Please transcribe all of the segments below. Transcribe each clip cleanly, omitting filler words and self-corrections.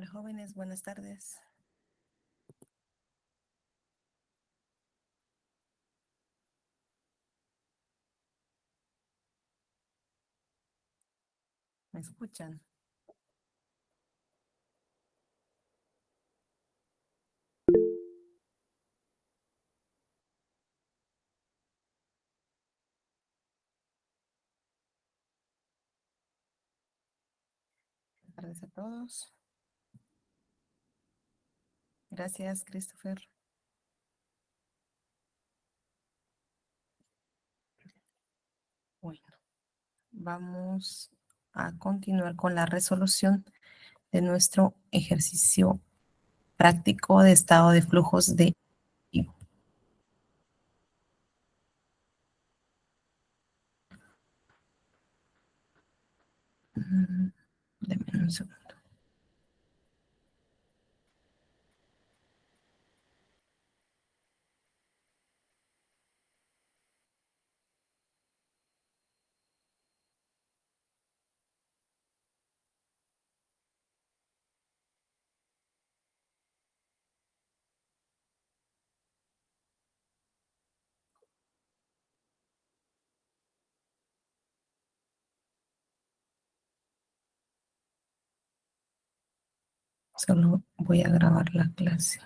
Hola jóvenes, buenas tardes. ¿Me escuchan? Buenas tardes a todos. Gracias, Christopher. Bueno, vamos a continuar con la resolución de nuestro ejercicio práctico de estado de flujos de efectivo. Deme un segundo. Solo voy a grabar la clase.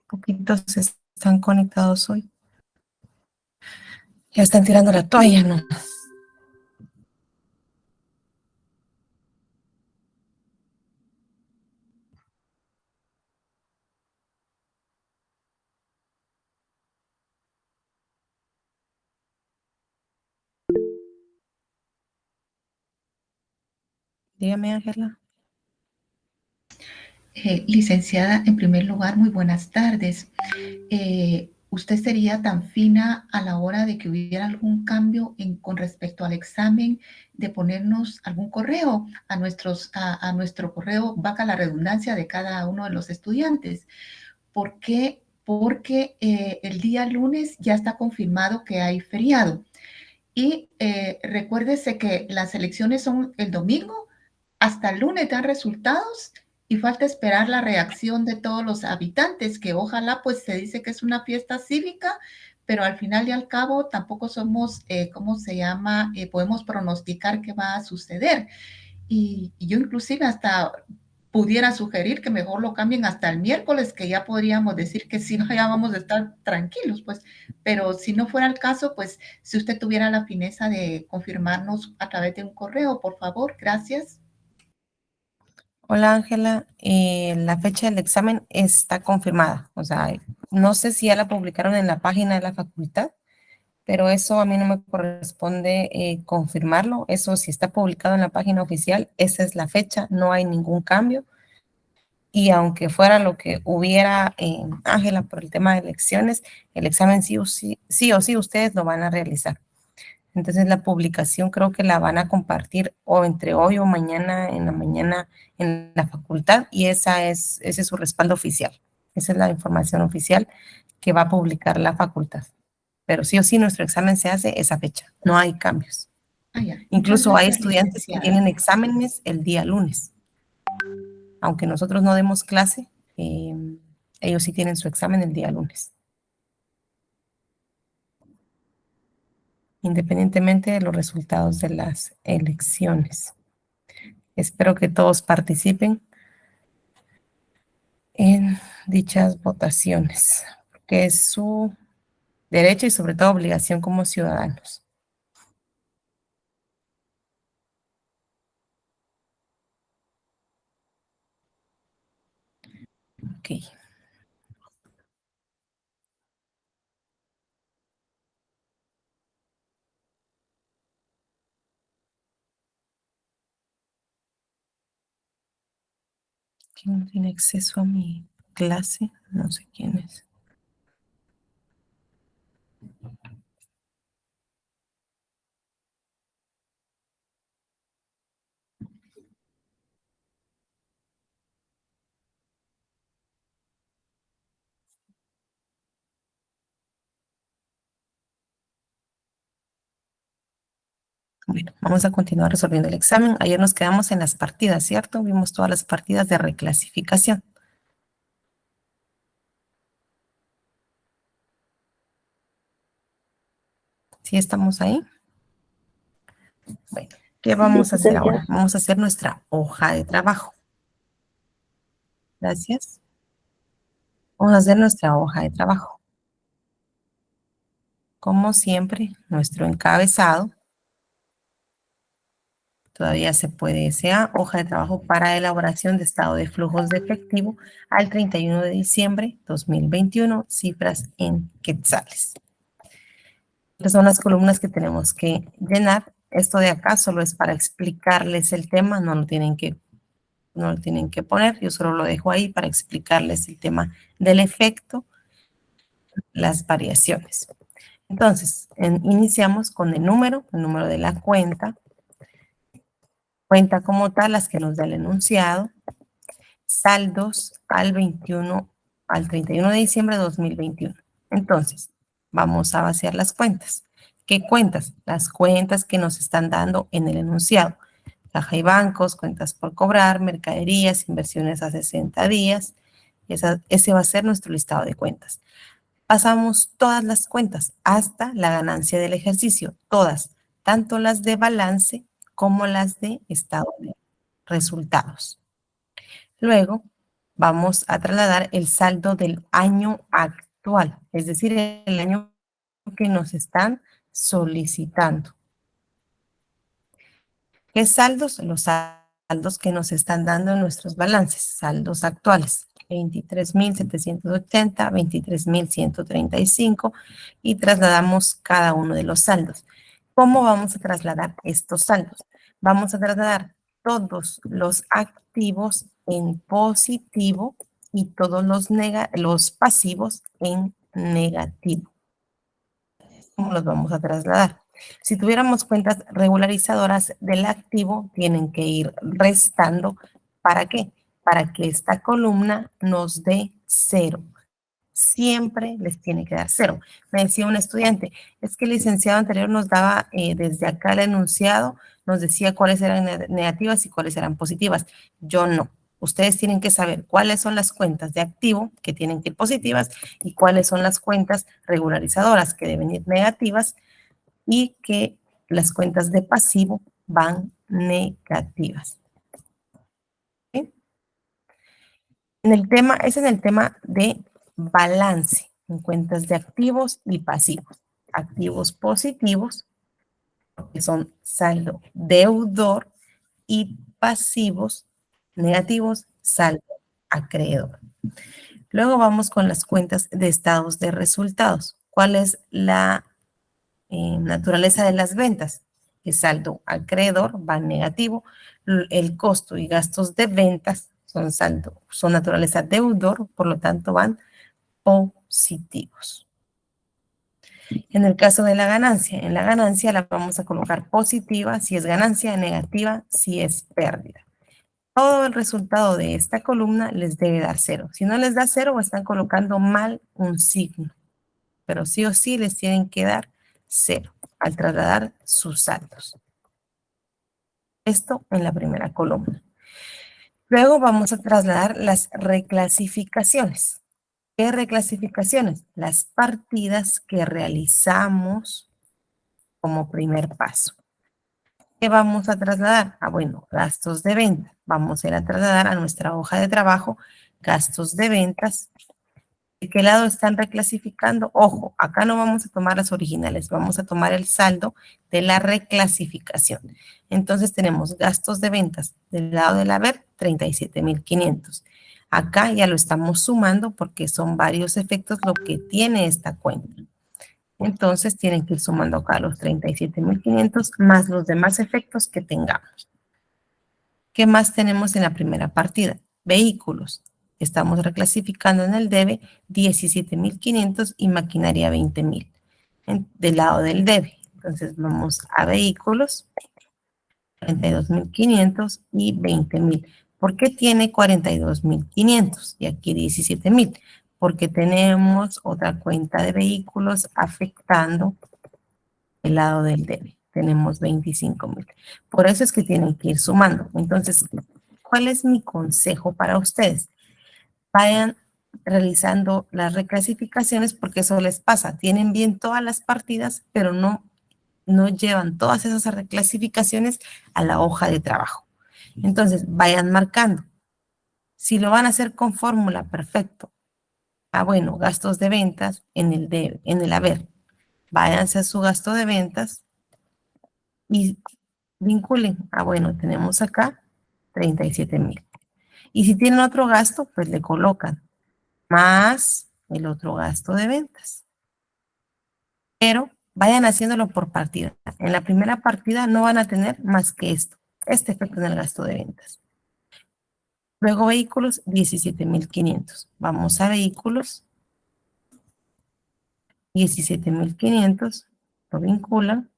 Poquitos están conectados hoy. Ya están tirando la toalla, ¿no? Dígame, Ángela. Licenciada, en primer lugar, muy buenas tardes. ¿Usted sería tan fina a la hora de que hubiera algún cambio con respecto al examen, de ponernos algún correo a nuestro correo, vaca la redundancia, de cada uno de los estudiantes? ¿Por qué? Porque el día lunes ya está confirmado que hay feriado. Y recuérdese que las elecciones son el domingo, hasta el lunes dan resultados y falta esperar la reacción de todos los habitantes, que ojalá, pues se dice que es una fiesta cívica, pero al final y al cabo tampoco somos, ¿cómo se llama? Podemos pronosticar qué va a suceder. Y yo inclusive hasta pudiera sugerir que mejor lo cambien hasta el miércoles, que ya podríamos decir que sí, ya vamos a estar tranquilos, pues. Pero si no fuera el caso, pues si usted tuviera la fineza de confirmarnos a través de un correo, por favor, gracias. Hola, Ángela. La fecha del examen está confirmada. O sea, no sé si ya la publicaron en la página de la facultad, pero eso a mí no me corresponde confirmarlo. Eso si está publicado en la página oficial, esa es la fecha, no hay ningún cambio. Y aunque fuera lo que hubiera, Ángela, por el tema de elecciones, el examen sí o sí ustedes lo van a realizar. Entonces la publicación creo que la van a compartir o entre hoy o mañana en la mañana en la facultad y ese es su respaldo oficial. Esa es la información oficial que va a publicar la facultad. Pero sí o sí nuestro examen se hace esa fecha, no hay cambios. Ah, ya. Muchas Incluso hay gracias, estudiantes que licenciada. tienen exámenes el día lunes. Aunque nosotros no demos clase, ellos sí tienen su examen el día lunes, independientemente de los resultados de las elecciones. Espero que todos participen en dichas votaciones, porque es su derecho y sobre todo obligación como ciudadanos. Ok. ¿Quién no tiene acceso a mi clase? No sé quién es. Bueno, vamos a continuar resolviendo el examen. Ayer nos quedamos en las partidas, ¿cierto? Vimos todas las partidas de reclasificación. ¿Sí estamos ahí? Bueno, ¿qué vamos a hacer ahora? Vamos a hacer nuestra hoja de trabajo. Gracias. Vamos a hacer nuestra hoja de trabajo. Como siempre, nuestro encabezado. Todavía se puede, sea hoja de trabajo para elaboración de estado de flujos de efectivo al 31 de diciembre 2021, cifras en quetzales. Estas son las columnas que tenemos que llenar. Esto de acá solo es para explicarles el tema, no lo tienen que poner, yo solo lo dejo ahí para explicarles el tema del efecto, las variaciones. Entonces, iniciamos con el número de la cuenta como tal, las que nos da el enunciado, saldos al 31 de diciembre de 2021. Entonces, vamos a vaciar las cuentas. ¿Qué cuentas? Las cuentas que nos están dando en el enunciado. Caja y bancos, cuentas por cobrar, mercaderías, inversiones a 60 días. Ese va a ser nuestro listado de cuentas. Pasamos todas las cuentas hasta la ganancia del ejercicio, todas, tanto las de balance como las de estado de resultados. Luego vamos a trasladar el saldo del año actual, es decir, el año que nos están solicitando. ¿Qué saldos? Los saldos que nos están dando en nuestros balances, saldos actuales. 23.780, 23.135 y trasladamos cada uno de los saldos. ¿Cómo vamos a trasladar estos saldos? Vamos a trasladar todos los activos en positivo y todos los pasivos en negativo. ¿Cómo los vamos a trasladar? Si tuviéramos cuentas regularizadoras del activo, tienen que ir restando. ¿Para qué? Para que esta columna nos dé 0. Siempre les tiene que dar 0. Me decía un estudiante, es que el licenciado anterior nos daba desde acá el enunciado, nos decía cuáles eran negativas y cuáles eran positivas. Yo no. Ustedes tienen que saber cuáles son las cuentas de activo que tienen que ir positivas y cuáles son las cuentas regularizadoras que deben ir negativas y que las cuentas de pasivo van negativas. ¿Sí? Es en el tema de balance en cuentas de activos y pasivos. Activos positivos, que son saldo deudor, y pasivos negativos, saldo acreedor. Luego vamos con las cuentas de estados de resultados. ¿Cuál es la naturaleza de las ventas? El saldo acreedor va negativo, el costo y gastos de ventas son naturaleza deudor, por lo tanto van positivos. En el caso de la ganancia, en la ganancia la vamos a colocar positiva si es ganancia, negativa si es pérdida. Todo el resultado de esta columna les debe dar 0. Si no les da 0, están colocando mal un signo, pero sí o sí les tienen que dar 0 al trasladar sus saldos. Esto en la primera columna. Luego vamos a trasladar las reclasificaciones. ¿Qué reclasificaciones? Las partidas que realizamos como primer paso. ¿Qué vamos a trasladar? Bueno, gastos de venta. Vamos a ir a trasladar a nuestra hoja de trabajo gastos de ventas. ¿De qué lado están reclasificando? Ojo, acá no vamos a tomar las originales, vamos a tomar el saldo de la reclasificación. Entonces tenemos gastos de ventas del lado del haber, 37.500. Acá ya lo estamos sumando porque son varios efectos lo que tiene esta cuenta. Entonces tienen que ir sumando acá los 37.500 más los demás efectos que tengamos. ¿Qué más tenemos en la primera partida? Vehículos. Estamos reclasificando en el debe 17.500 y maquinaria 20.000 del lado del debe. Entonces vamos a vehículos, 42.500 y 20.000. ¿Por qué tiene 42.500 y aquí 17.000? Porque tenemos otra cuenta de vehículos afectando el lado del debe. tenemos 25,000. Por eso es que tienen que ir sumando. Entonces, ¿cuál es mi consejo para ustedes? Vayan realizando las reclasificaciones porque eso les pasa. Tienen bien todas las partidas, pero no llevan todas esas reclasificaciones a la hoja de trabajo. Entonces, vayan marcando. Si lo van a hacer con fórmula, perfecto. Ah, bueno, gastos de ventas en el haber. Váyanse a su gasto de ventas y vinculen. Ah, bueno, tenemos acá 37,000. Y si tienen otro gasto, pues le colocan más el otro gasto de ventas. Pero vayan haciéndolo por partida. En la primera partida no van a tener más que esto, este efecto en el gasto de ventas. Luego vehículos, 17,500. Vamos a vehículos, 17,500. Lo vinculan,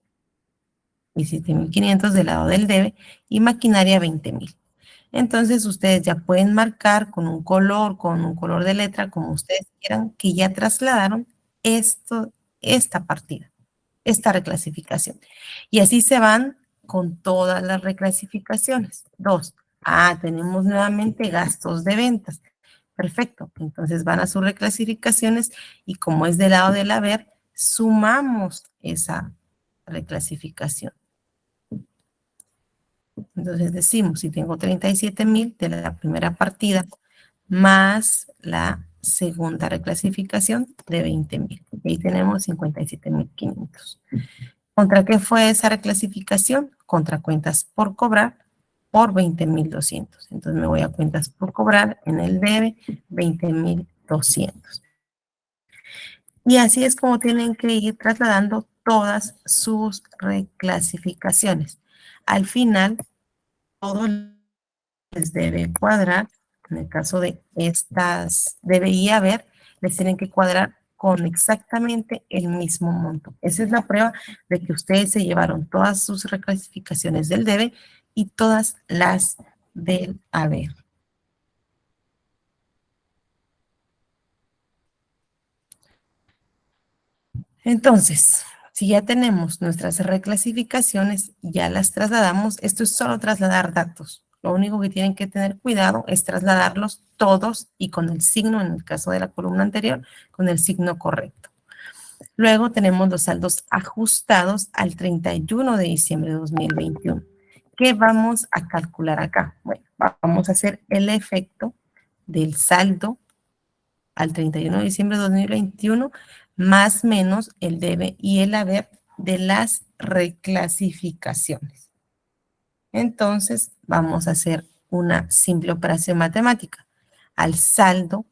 17,500 del lado del debe y maquinaria 20,000. Entonces ustedes ya pueden marcar con un color de letra, como ustedes quieran, que ya trasladaron esta partida, esta reclasificación. Y así se van con todas las reclasificaciones. Dos, tenemos nuevamente gastos de ventas. Perfecto, entonces van a sus reclasificaciones y como es del lado del haber, sumamos esa reclasificación. Entonces decimos, si tengo 37,000 de la primera partida, más la segunda reclasificación de 20,000. Y ahí tenemos 57,500. ¿Contra qué fue esa reclasificación? Contra cuentas por cobrar por 20,200. Entonces me voy a cuentas por cobrar en el debe 20,200. Y así es como tienen que ir trasladando todas sus reclasificaciones. Al final, todo les debe cuadrar. En el caso de estas, debería haber, les tienen que cuadrar con exactamente el mismo monto. Esa es la prueba de que ustedes se llevaron todas sus reclasificaciones del debe y todas las del haber. Entonces, si ya tenemos nuestras reclasificaciones, ya las trasladamos, esto es solo trasladar datos. Lo único que tienen que tener cuidado es trasladarlos todos y con el signo, en el caso de la columna anterior, con el signo correcto. Luego tenemos los saldos ajustados al 31 de diciembre de 2021. ¿Qué vamos a calcular acá? Bueno, vamos a hacer el efecto del saldo al 31 de diciembre de 2021, más menos el debe y el haber de las reclasificaciones. Entonces, vamos a hacer una simple operación matemática. Al saldo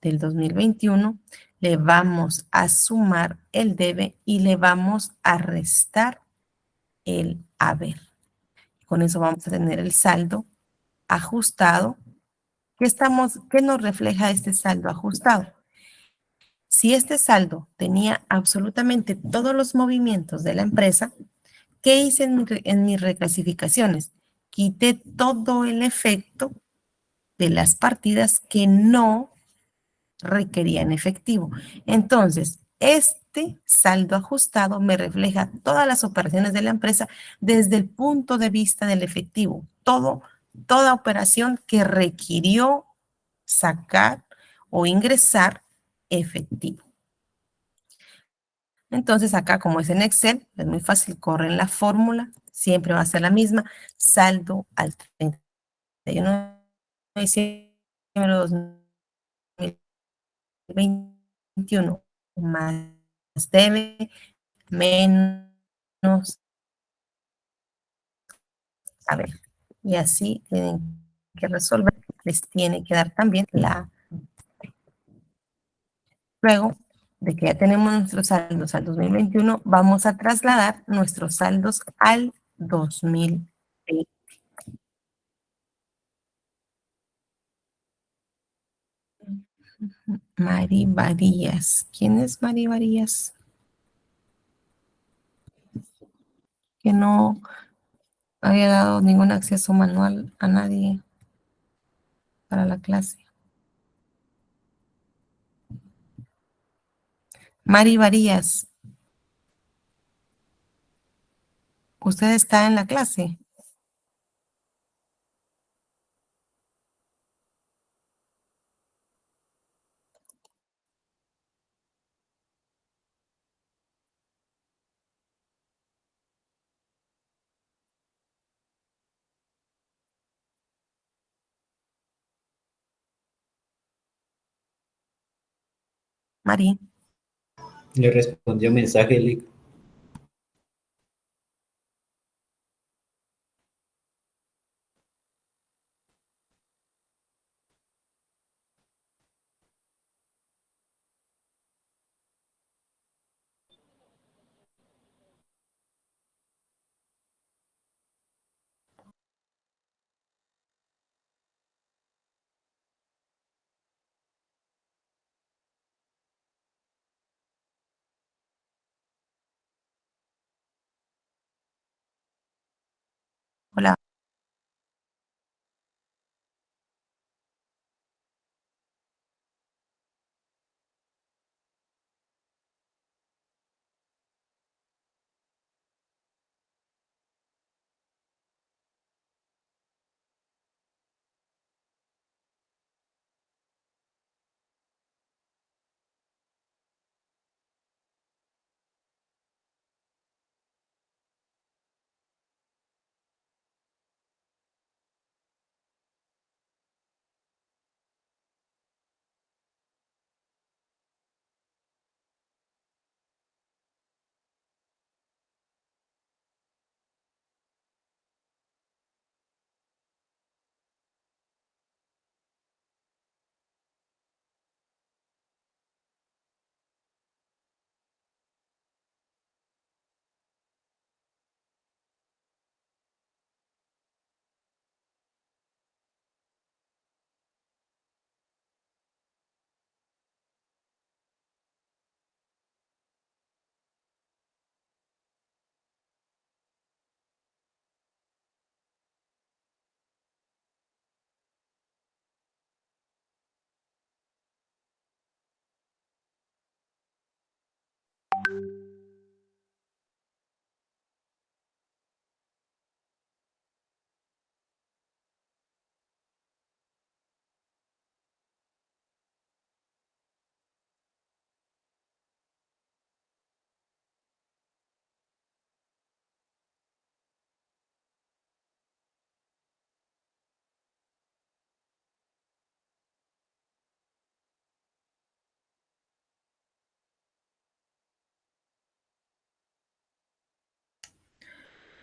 del 2021 le vamos a sumar el debe y le vamos a restar el haber. Con eso vamos a tener el saldo ajustado. ¿Qué nos refleja este saldo ajustado? Si este saldo tenía absolutamente todos los movimientos de la empresa, ¿qué hice en mis reclasificaciones? Quité todo el efecto de las partidas que no requerían efectivo. Entonces, este saldo ajustado me refleja todas las operaciones de la empresa desde el punto de vista del efectivo. Toda operación que requirió sacar o ingresar efectivo. Entonces acá como es en Excel, es muy fácil, corren la fórmula, siempre va a ser la misma, saldo al 31 de diciembre de 2021 más debe menos, a ver, y así tienen que resolver, les tiene que dar también luego de que ya tenemos nuestros saldos al 2021, vamos a trasladar nuestros saldos al 2020. Mari Varías. ¿Quién es Mari Varías? Que no había dado ningún acceso manual a nadie para la clase. Mari Varías. ¿Usted está en la clase? Mari. Le respondió mensaje, Lick. Hola.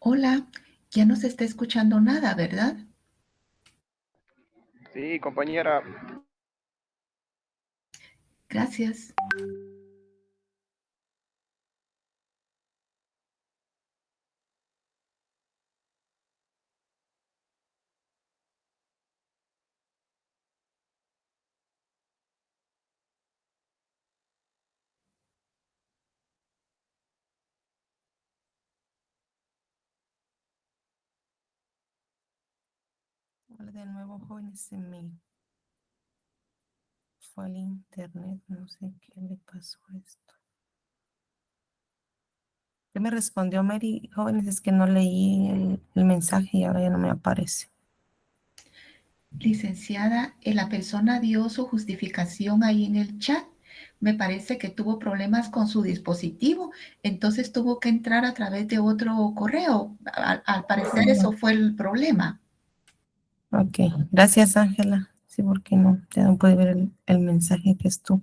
Hola, ya no se está escuchando nada, ¿verdad? Sí, compañera. Gracias. Hola de nuevo, jóvenes. Se me fue el internet. No sé qué le pasó a esto. ¿Qué me respondió Mary? Jóvenes, es que no leí el mensaje y ahora ya no me aparece. Licenciada, la persona dio su justificación ahí en el chat. Me parece que tuvo problemas con su dispositivo, entonces tuvo que entrar a través de otro correo. Al parecer eso fue el problema. Ok, gracias Ángela. Sí, porque no, ya no puede ver el mensaje que es tú.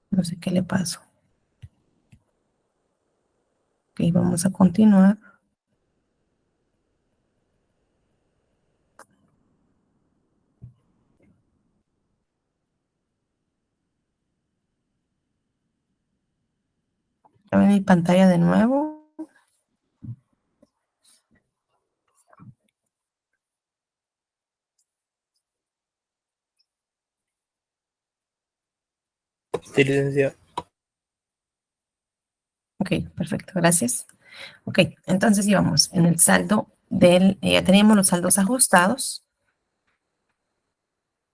No sé qué le pasó. Ok, vamos a continuar. Ya ven mi pantalla de nuevo. Sí, licenciado. Ok, perfecto, gracias. Ok, entonces íbamos en el saldo ya teníamos los saldos ajustados.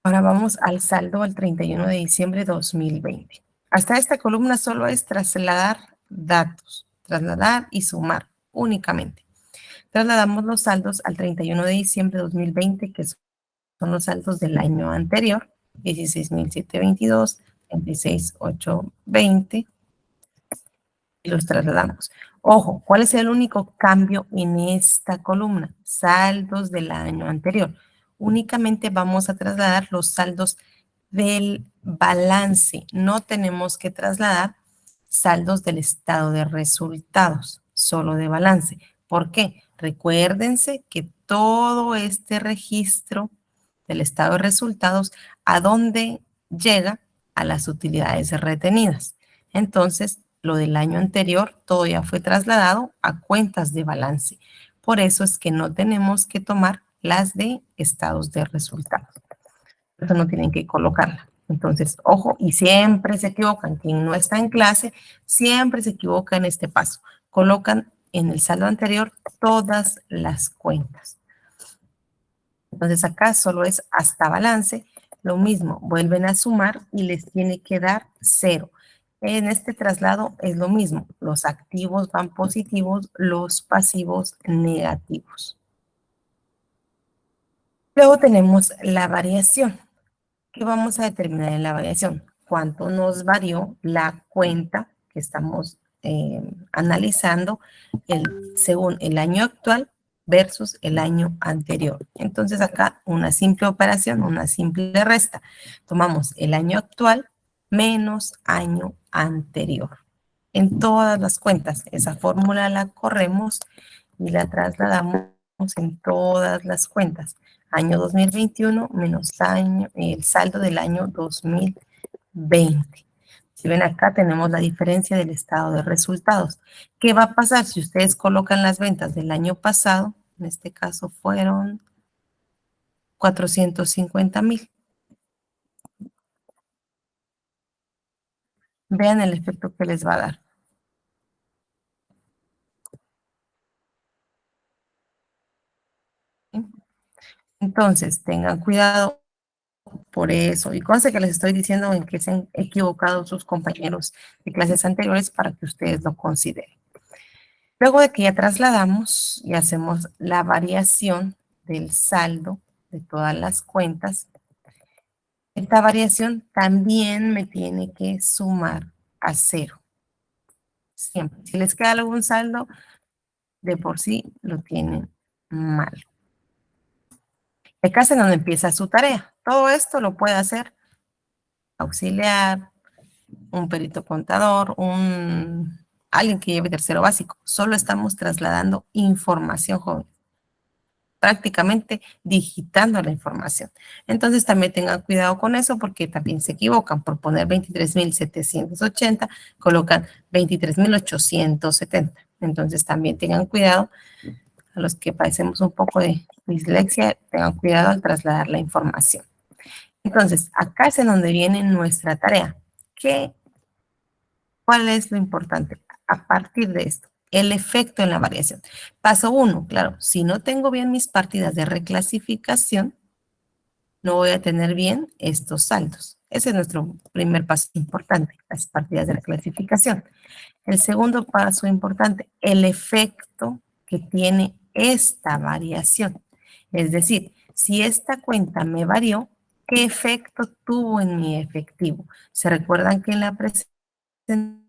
Ahora vamos al saldo al 31 de diciembre de 2020. Hasta esta columna solo es trasladar datos, trasladar y sumar. únicamente. Trasladamos los saldos al 31 de diciembre de 2020, que son los saldos del año anterior, 16.722, 36.820, y los trasladamos. Ojo, ¿cuál es el único cambio en esta columna? Saldos del año anterior. Únicamente vamos a trasladar los saldos del balance. No tenemos que trasladar saldos del estado de resultados, solo de balance. ¿Por qué? Recuérdense que todo este registro del estado de resultados, ¿a dónde llega? A las utilidades retenidas. Entonces, lo del año anterior, todo ya fue trasladado a cuentas de balance. Por eso es que no tenemos que tomar las de estados de resultados. Eso no tienen que colocarla. Entonces, ojo, y siempre se equivocan. Quien no está en clase, siempre se equivoca en este paso. Colocan en el saldo anterior todas las cuentas. Entonces, acá solo es hasta balance. Lo mismo, vuelven a sumar y les tiene que dar 0. En este traslado es lo mismo. Los activos van positivos, los pasivos negativos. Luego tenemos la variación. ¿Qué vamos a determinar en la variación? ¿Cuánto nos varió la cuenta que estamos analizando según el año actual versus el año anterior? Entonces acá una simple operación, una simple resta. Tomamos el año actual menos año anterior. En todas las cuentas, esa fórmula la corremos y la trasladamos en todas las cuentas. Año 2021 menos el saldo del año 2020. Si ven acá tenemos la diferencia del estado de resultados. ¿Qué va a pasar si ustedes colocan las ventas del año pasado? En este caso fueron 450,000. Vean el efecto que les va a dar. Entonces, tengan cuidado por eso. Y conste que les estoy diciendo en qué se han equivocado sus compañeros de clases anteriores para que ustedes lo consideren. Luego de que ya trasladamos y hacemos la variación del saldo de todas las cuentas, esta variación también me tiene que sumar a 0. Siempre. Si les queda algún saldo, de por sí lo tienen mal. Acá es en donde empieza su tarea. Todo esto lo puede hacer auxiliar, un perito contador, alguien que lleve tercero básico. Solo estamos trasladando información, joven. Prácticamente digitando la información. Entonces también tengan cuidado con eso porque también se equivocan. Por poner 23,780, colocan 23,870. Entonces también tengan cuidado. A los que padecemos un poco de dislexia, tengan cuidado al trasladar la información. Entonces, acá es en donde viene nuestra tarea. ¿Cuál es lo importante? A partir de esto, el efecto en la variación. Paso 1, claro, si no tengo bien mis partidas de reclasificación, no voy a tener bien estos saldos. Ese es nuestro primer paso importante, las partidas de reclasificación. El segundo paso importante, el efecto que tiene esta variación. Es decir, si esta cuenta me varió, ¿qué efecto tuvo en mi efectivo? ¿Se recuerdan que en la presentación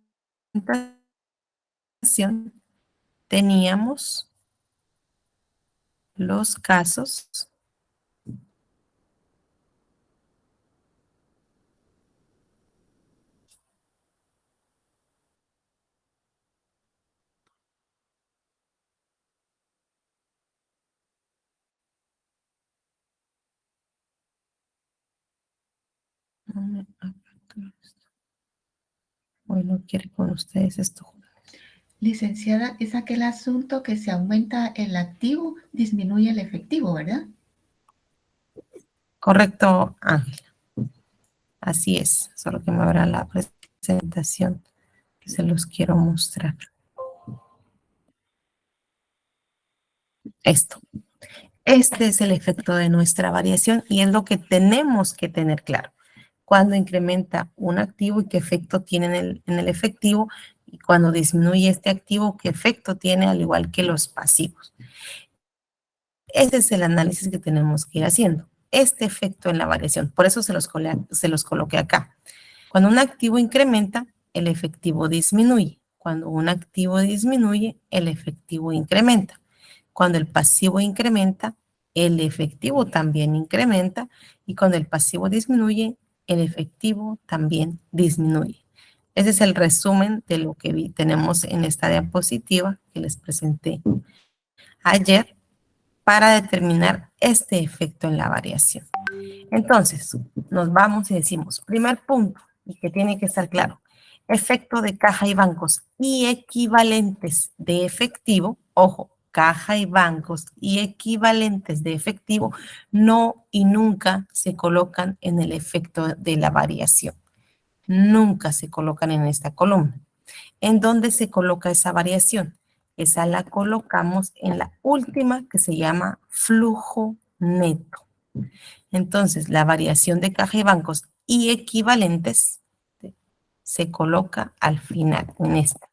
teníamos los casos hoy no quiere con ustedes esto. Licenciada, es aquel asunto que se aumenta el activo, disminuye el efectivo, ¿verdad? Correcto, Ángela. Así es, solo que me abra la presentación que se los quiero mostrar. Esto. Este es el efecto de nuestra variación y es lo que tenemos que tener claro. Cuando incrementa un activo y qué efecto tiene en el efectivo Y cuando disminuye este activo, ¿qué efecto tiene al igual que los pasivos? Ese es el análisis que tenemos que ir haciendo. Este efecto en la variación. Por eso se los coloqué acá. Cuando un activo incrementa, el efectivo disminuye. Cuando un activo disminuye, el efectivo incrementa. Cuando el pasivo incrementa, el efectivo también incrementa. Y cuando el pasivo disminuye, el efectivo también disminuye. Ese es el resumen de lo que tenemos en esta diapositiva que les presenté ayer para determinar este efecto en la variación. Entonces, nos vamos y decimos, primer punto, y que tiene que estar claro, efecto de caja y bancos y equivalentes de efectivo, ojo, caja y bancos y equivalentes de efectivo no y nunca se colocan en el efecto de la variación. Nunca se colocan en esta columna. ¿En dónde se coloca esa variación? Esa la colocamos en la última que se llama flujo neto. Entonces, la variación de caja y bancos y equivalentes se coloca al final, en esta.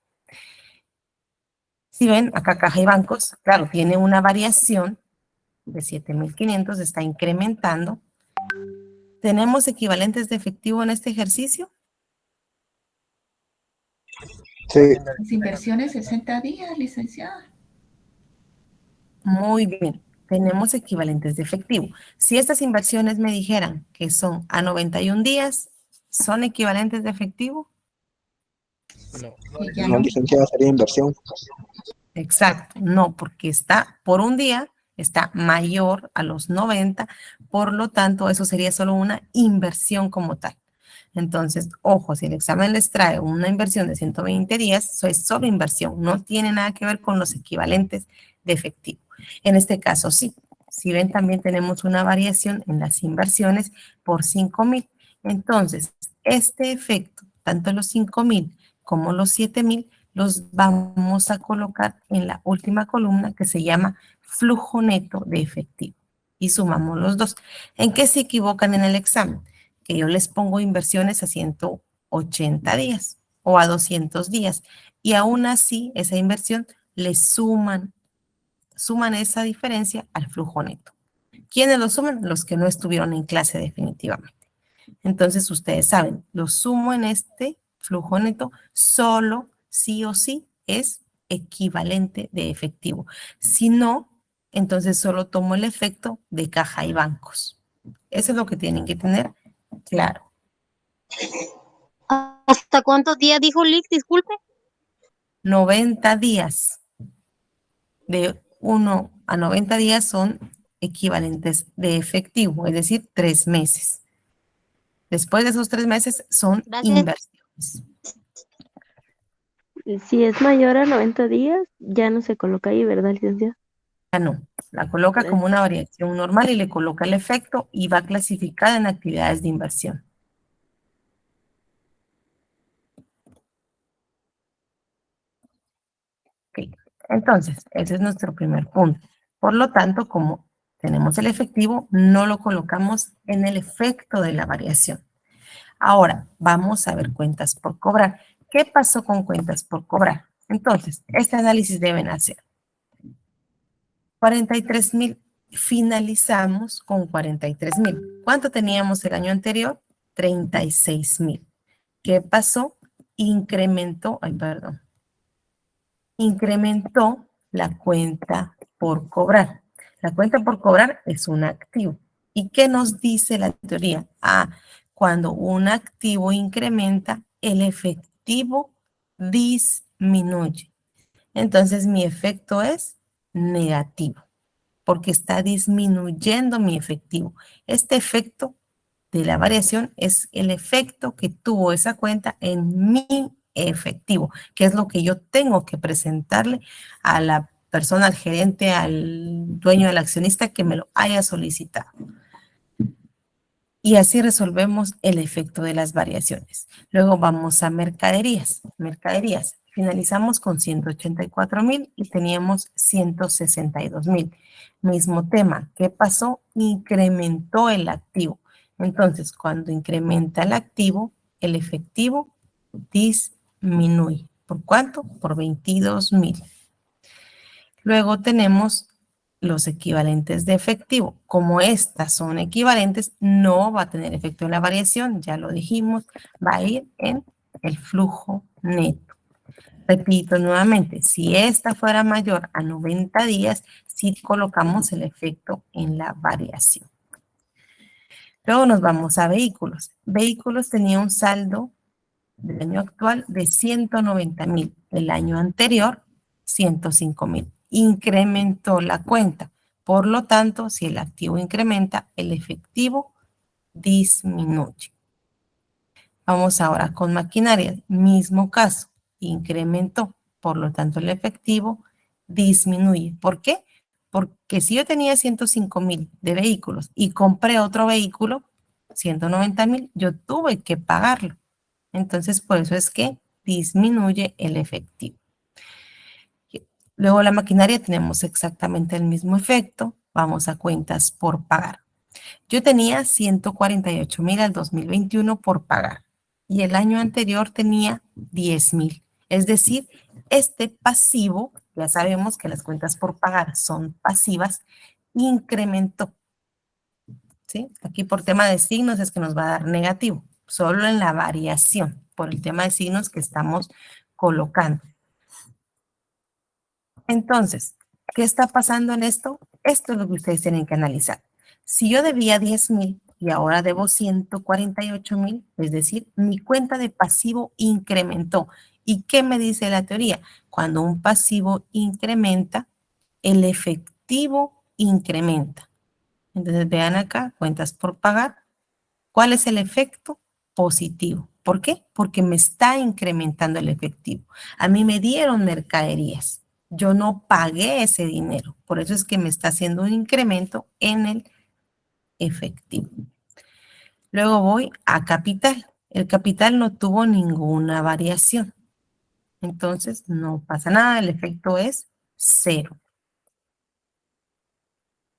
Si ven, acá caja y bancos, claro, tiene una variación de 7.500, está incrementando. ¿Tenemos equivalentes de efectivo en este ejercicio? Sí, Las inversiones 60 días, licenciada. Muy bien, tenemos equivalentes de efectivo. Si estas inversiones me dijeran que son a 91 días, ¿son equivalentes de efectivo? No. Que ya no, no. licenciada, sería inversión. Exacto, no, porque está por un día, está mayor a los 90, por lo tanto, eso sería solo una inversión como tal. Entonces, ojo, si el examen les trae una inversión de 120 días, eso es solo inversión, no tiene nada que ver con los equivalentes de efectivo. En este caso, sí. Si ven, también tenemos una variación en las inversiones por 5.000. Entonces, este efecto, tanto los 5.000 como los 7.000, los vamos a colocar en la última columna que se llama flujo neto de efectivo. Y sumamos los dos. ¿En qué se equivocan en el examen? Que yo les pongo inversiones a 180 días o a 200 días. Y aún así, esa inversión le suman esa diferencia al flujo neto. ¿Quiénes lo suman? Los que no estuvieron en clase definitivamente. Entonces, ustedes saben, lo sumo en este flujo neto solo, sí o sí, es equivalente de efectivo. Si no, entonces solo tomo el efecto de caja y bancos. Eso es lo que tienen que tener claro. ¿Hasta cuántos días dijo Lick? Disculpe. 90 días. De 1 a 90 días son equivalentes de efectivo, es decir, 3 meses. Después de esos 3 meses son Gracias. inversiones. Si es mayor a 90 días, ya no se coloca ahí, ¿verdad, licenciada? Ya no, la coloca como una variación normal y le coloca el efecto y va clasificada en actividades de inversión. Ok, entonces, ese es nuestro primer punto. Por lo tanto, como tenemos el efectivo, no lo colocamos en el efecto de la variación. Ahora, vamos a ver cuentas por cobrar. ¿Qué pasó con cuentas por cobrar? Entonces, este análisis deben hacer. 43.000, finalizamos con 43.000. ¿Cuánto teníamos el año anterior? 36.000. ¿Qué pasó? Incrementó la cuenta por cobrar. La cuenta por cobrar es un activo. ¿Y qué nos dice la teoría? Cuando un activo incrementa, el efectivo disminuye. Entonces, mi efecto es negativo, porque está disminuyendo mi efectivo. Este efecto de la variación es el efecto que tuvo esa cuenta en mi efectivo, que es lo que yo tengo que presentarle a la persona, al gerente, al dueño del accionista que me lo haya solicitado. Y así resolvemos el efecto de las variaciones. Luego vamos a mercaderías. Mercaderías. Finalizamos con 184.000 y teníamos 162.000. Mismo tema. ¿Qué pasó? Incrementó el activo. Entonces, cuando incrementa el activo, el efectivo disminuye. ¿Por cuánto? Por 22,000. Luego tenemos los equivalentes de efectivo. Como estas son equivalentes, no va a tener efecto en la variación, ya lo dijimos, va a ir en el flujo neto. Repito nuevamente, si esta fuera mayor a 90 días, sí colocamos el efecto en la variación. Luego nos vamos a vehículos. Vehículos tenía un saldo del año actual de 190,000. El año anterior, 105,000. Incrementó la cuenta. Por lo tanto, si el activo incrementa, el efectivo disminuye. Vamos ahora con maquinaria. Mismo caso, incrementó. Por lo tanto, el efectivo disminuye. ¿Por qué? Porque si yo tenía 105,000 de vehículos y compré otro vehículo, 190,000, yo tuve que pagarlo. Entonces, por eso es que disminuye el efectivo. Luego la maquinaria tenemos exactamente el mismo efecto. Vamos a cuentas por pagar. Yo tenía 148,000 al 2021 por pagar y el año anterior tenía 10,000. Es decir, este pasivo, ya sabemos que las cuentas por pagar son pasivas, incrementó. ¿Sí? Aquí por tema de signos es que nos va a dar negativo, solo en la variación, por el tema de signos que estamos colocando. Entonces, ¿qué está pasando en esto? Esto es lo que ustedes tienen que analizar. Si yo debía 10,000 y ahora debo 148,000, es decir, mi cuenta de pasivo incrementó. ¿Y qué me dice la teoría? Cuando un pasivo incrementa, el efectivo incrementa. Entonces vean acá, cuentas por pagar. ¿Cuál es el efecto? Positivo. ¿Por qué? Porque me está incrementando el efectivo. A mí me dieron mercaderías. Yo no pagué ese dinero. Por eso es que me está haciendo un incremento en el efectivo. Luego voy a capital. El capital no tuvo ninguna variación. Entonces no pasa nada. El efecto es 0.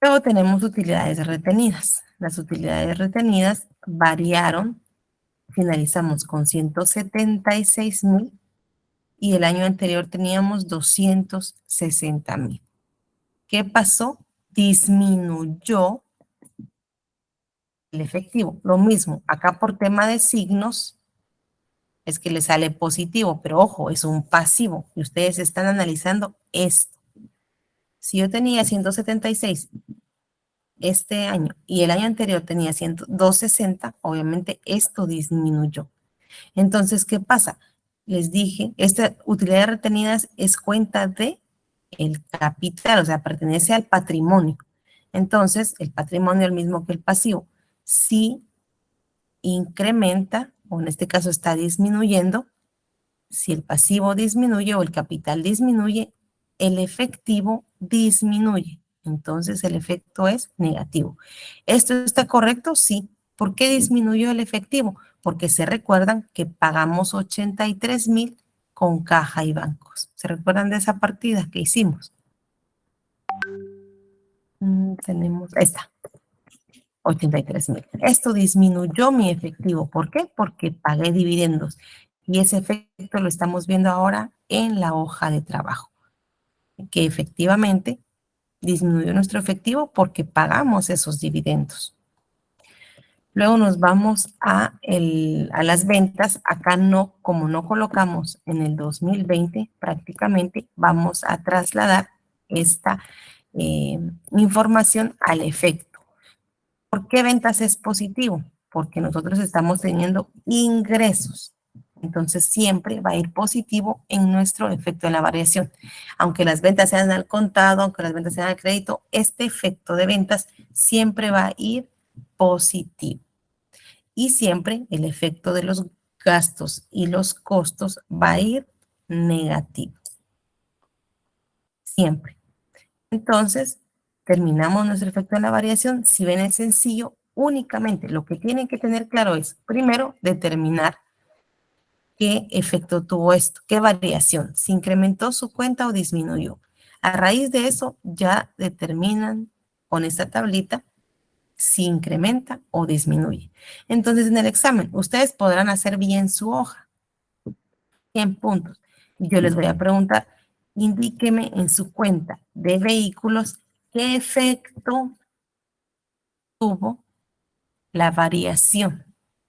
Luego tenemos utilidades retenidas. Las utilidades retenidas variaron. Finalizamos con 176,000 y el año anterior teníamos 260,000. ¿Qué pasó? Disminuyó el efectivo. Lo mismo, acá por tema de signos es que le sale positivo, pero ojo, es un pasivo y ustedes están analizando esto. Si yo tenía 176 este año y el año anterior tenía 260, obviamente esto disminuyó. Entonces, ¿qué pasa? Les dije, esta utilidad retenidas es cuenta de el capital, o sea, pertenece al patrimonio. Entonces, el patrimonio es el mismo que el pasivo. Si incrementa, o en este caso está disminuyendo, si el pasivo disminuye o el capital disminuye, el efectivo disminuye. Entonces, el efecto es negativo. ¿Esto está correcto? Sí. ¿Por qué disminuyó el efectivo? Porque se recuerdan que pagamos 83,000 con caja y bancos. ¿Se recuerdan de esa partida que hicimos? Tenemos esta, 83,000. Esto disminuyó mi efectivo. ¿Por qué? Porque pagué dividendos. Y ese efecto lo estamos viendo ahora en la hoja de trabajo. Que efectivamente disminuyó nuestro efectivo porque pagamos esos dividendos. Luego nos vamos a las ventas. Acá no, como no colocamos en el 2020, prácticamente vamos a trasladar esta información al efecto. ¿Por qué ventas es positivo? Porque nosotros estamos teniendo ingresos. Entonces siempre va a ir positivo en nuestro efecto de la variación. Aunque las ventas sean al contado, aunque las ventas sean al crédito, este efecto de ventas siempre va a ir positivo. Y siempre el efecto de los gastos y los costos va a ir negativo. Siempre. Entonces, terminamos nuestro efecto de la variación. Si ven el sencillo, únicamente lo que tienen que tener claro es, primero, determinar qué efecto tuvo esto, qué variación, si incrementó su cuenta o disminuyó. A raíz de eso, ya determinan con esta tablita si incrementa o disminuye. Entonces, en el examen, ustedes podrán hacer bien su hoja, 100 puntos. Yo les voy a preguntar, indíqueme en su cuenta de vehículos qué efecto tuvo la variación.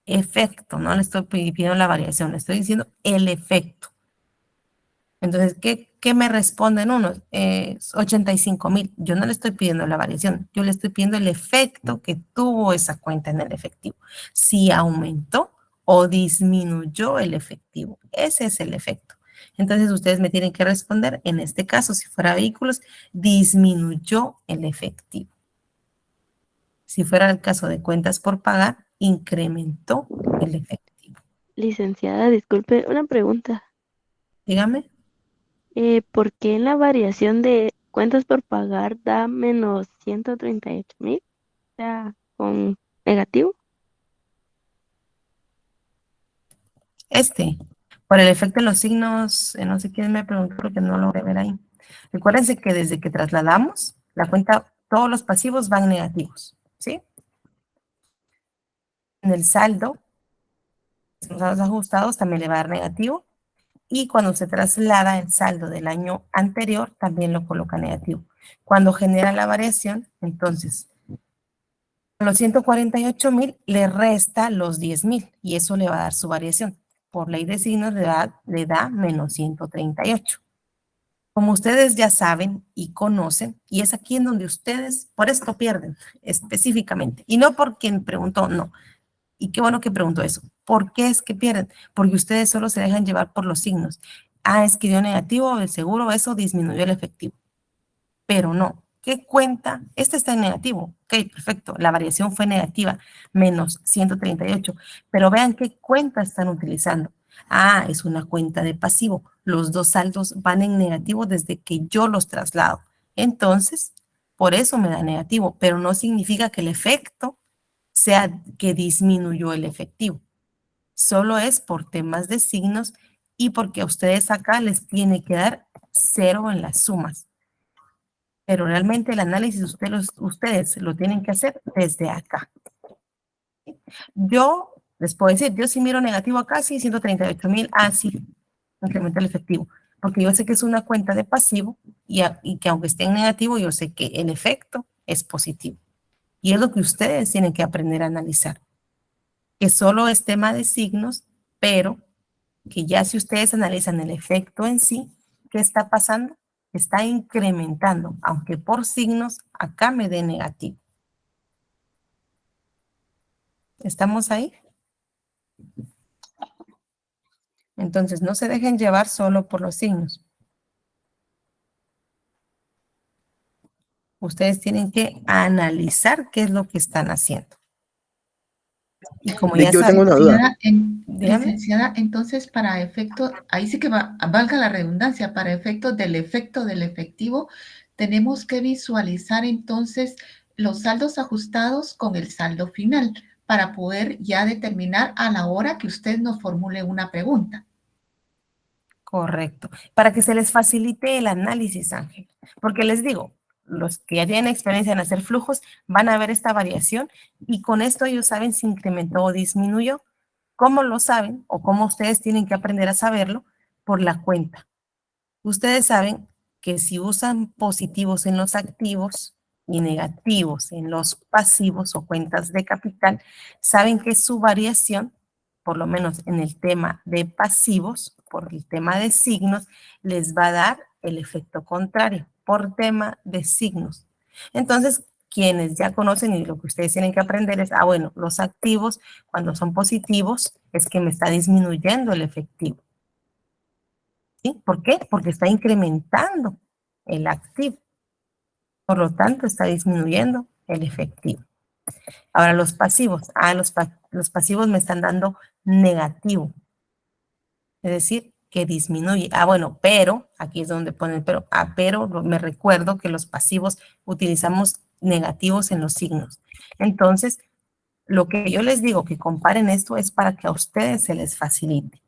Efecto, no le estoy pidiendo la variación, le estoy diciendo el efecto. Entonces, ¿qué me responden unos? 85,000. Yo no le estoy pidiendo la variación, yo le estoy pidiendo el efecto que tuvo esa cuenta en el efectivo. Si aumentó o disminuyó el efectivo. Ese es el efecto. Entonces, ustedes me tienen que responder, en este caso, si fuera vehículos, disminuyó el efectivo. Si fuera el caso de cuentas por pagar, incrementó el efectivo. Licenciada, disculpe, una pregunta. Dígame. ¿Por qué en la variación de cuentas por pagar da menos 138,000? O sea, con negativo. Por el efecto de los signos, no sé quién me preguntó porque no lo logré ver ahí. Recuérdense que desde que trasladamos la cuenta, todos los pasivos van negativos, ¿sí? En el saldo, los saldos ajustados también le va a dar negativo. Y cuando se traslada el saldo del año anterior, también lo coloca negativo. Cuando genera la variación, entonces, los 148,000 le resta los 10,000 y eso le va a dar su variación. Por ley de signos le da menos 138. Como ustedes ya saben y conocen, y es aquí en donde ustedes por esto pierden específicamente. Y no por quien preguntó, no. Y qué bueno que preguntó eso. ¿Por qué es que pierden? Porque ustedes solo se dejan llevar por los signos. Ah, es que dio negativo, de seguro eso disminuyó el efectivo. Pero no. ¿Qué cuenta? Este está en negativo. Ok, perfecto. La variación fue negativa, menos 138. Pero vean qué cuenta están utilizando. Ah, es una cuenta de pasivo. Los dos saldos van en negativo desde que yo los traslado. Entonces, por eso me da negativo, pero no significa que el efecto sea que disminuyó el efectivo. Solo es por temas de signos y porque a ustedes acá les tiene que dar 0 en las sumas. Pero realmente el análisis ustedes lo tienen que hacer desde acá. Yo les puedo decir, yo sí miro negativo acá, sí, 138,000, sí, incrementa el efectivo. Porque yo sé que es una cuenta de pasivo y que aunque esté en negativo, yo sé que el efecto es positivo. Y es lo que ustedes tienen que aprender a analizar. Que solo es tema de signos, pero que ya si ustedes analizan el efecto en sí, ¿qué está pasando? Está incrementando, aunque por signos acá me dé negativo. ¿Estamos ahí? Entonces, no se dejen llevar solo por los signos. Ustedes tienen que analizar qué es lo que están haciendo. Y como ya Yo tengo saben, una duda. dígame. Licenciada, entonces para efecto, ahí sí que valga la redundancia, para efecto del efectivo, tenemos que visualizar entonces los saldos ajustados con el saldo final para poder ya determinar a la hora que usted nos formule una pregunta. Correcto. Para que se les facilite el análisis, Ángel. Porque les digo, los que ya tienen experiencia en hacer flujos van a ver esta variación y con esto ellos saben si incrementó o disminuyó. ¿Cómo lo saben o cómo ustedes tienen que aprender a saberlo? Por la cuenta. Ustedes saben que si usan positivos en los activos y negativos en los pasivos o cuentas de capital, saben que su variación, por lo menos en el tema de pasivos, por el tema de signos, les va a dar el efecto contrario, por tema de signos. Entonces, quienes ya conocen y lo que ustedes tienen que aprender es, bueno, los activos cuando son positivos es que me está disminuyendo el efectivo. ¿Sí? ¿Por qué? Porque está incrementando el activo. Por lo tanto, está disminuyendo el efectivo. Ahora, los pasivos. Los pasivos me están dando negativo. Es decir, que disminuye. Bueno, pero, aquí es donde ponen pero. Pero me recuerdo que los pasivos utilizamos negativos en los signos. Entonces, lo que yo les digo que comparen esto es para que a ustedes se les facilite.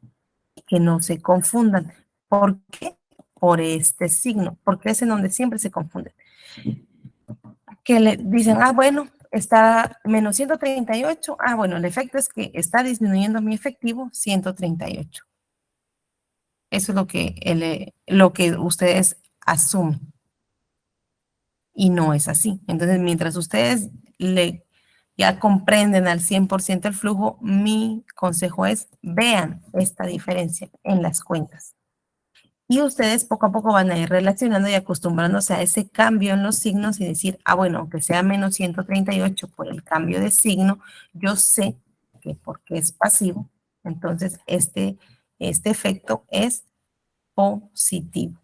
Que no se confundan. ¿Por qué? Por este signo, porque es en donde siempre se confunden. Que le dicen, bueno, está menos 138, bueno, el efecto es que está disminuyendo mi efectivo 138. Eso es lo que ustedes asumen. Y no es así. Entonces, mientras ustedes ya comprenden al 100% el flujo, mi consejo es vean esta diferencia en las cuentas. Y ustedes poco a poco van a ir relacionando y acostumbrándose a ese cambio en los signos y decir, bueno, aunque sea menos 138 por el cambio de signo, yo sé que porque es pasivo, entonces este efecto es positivo.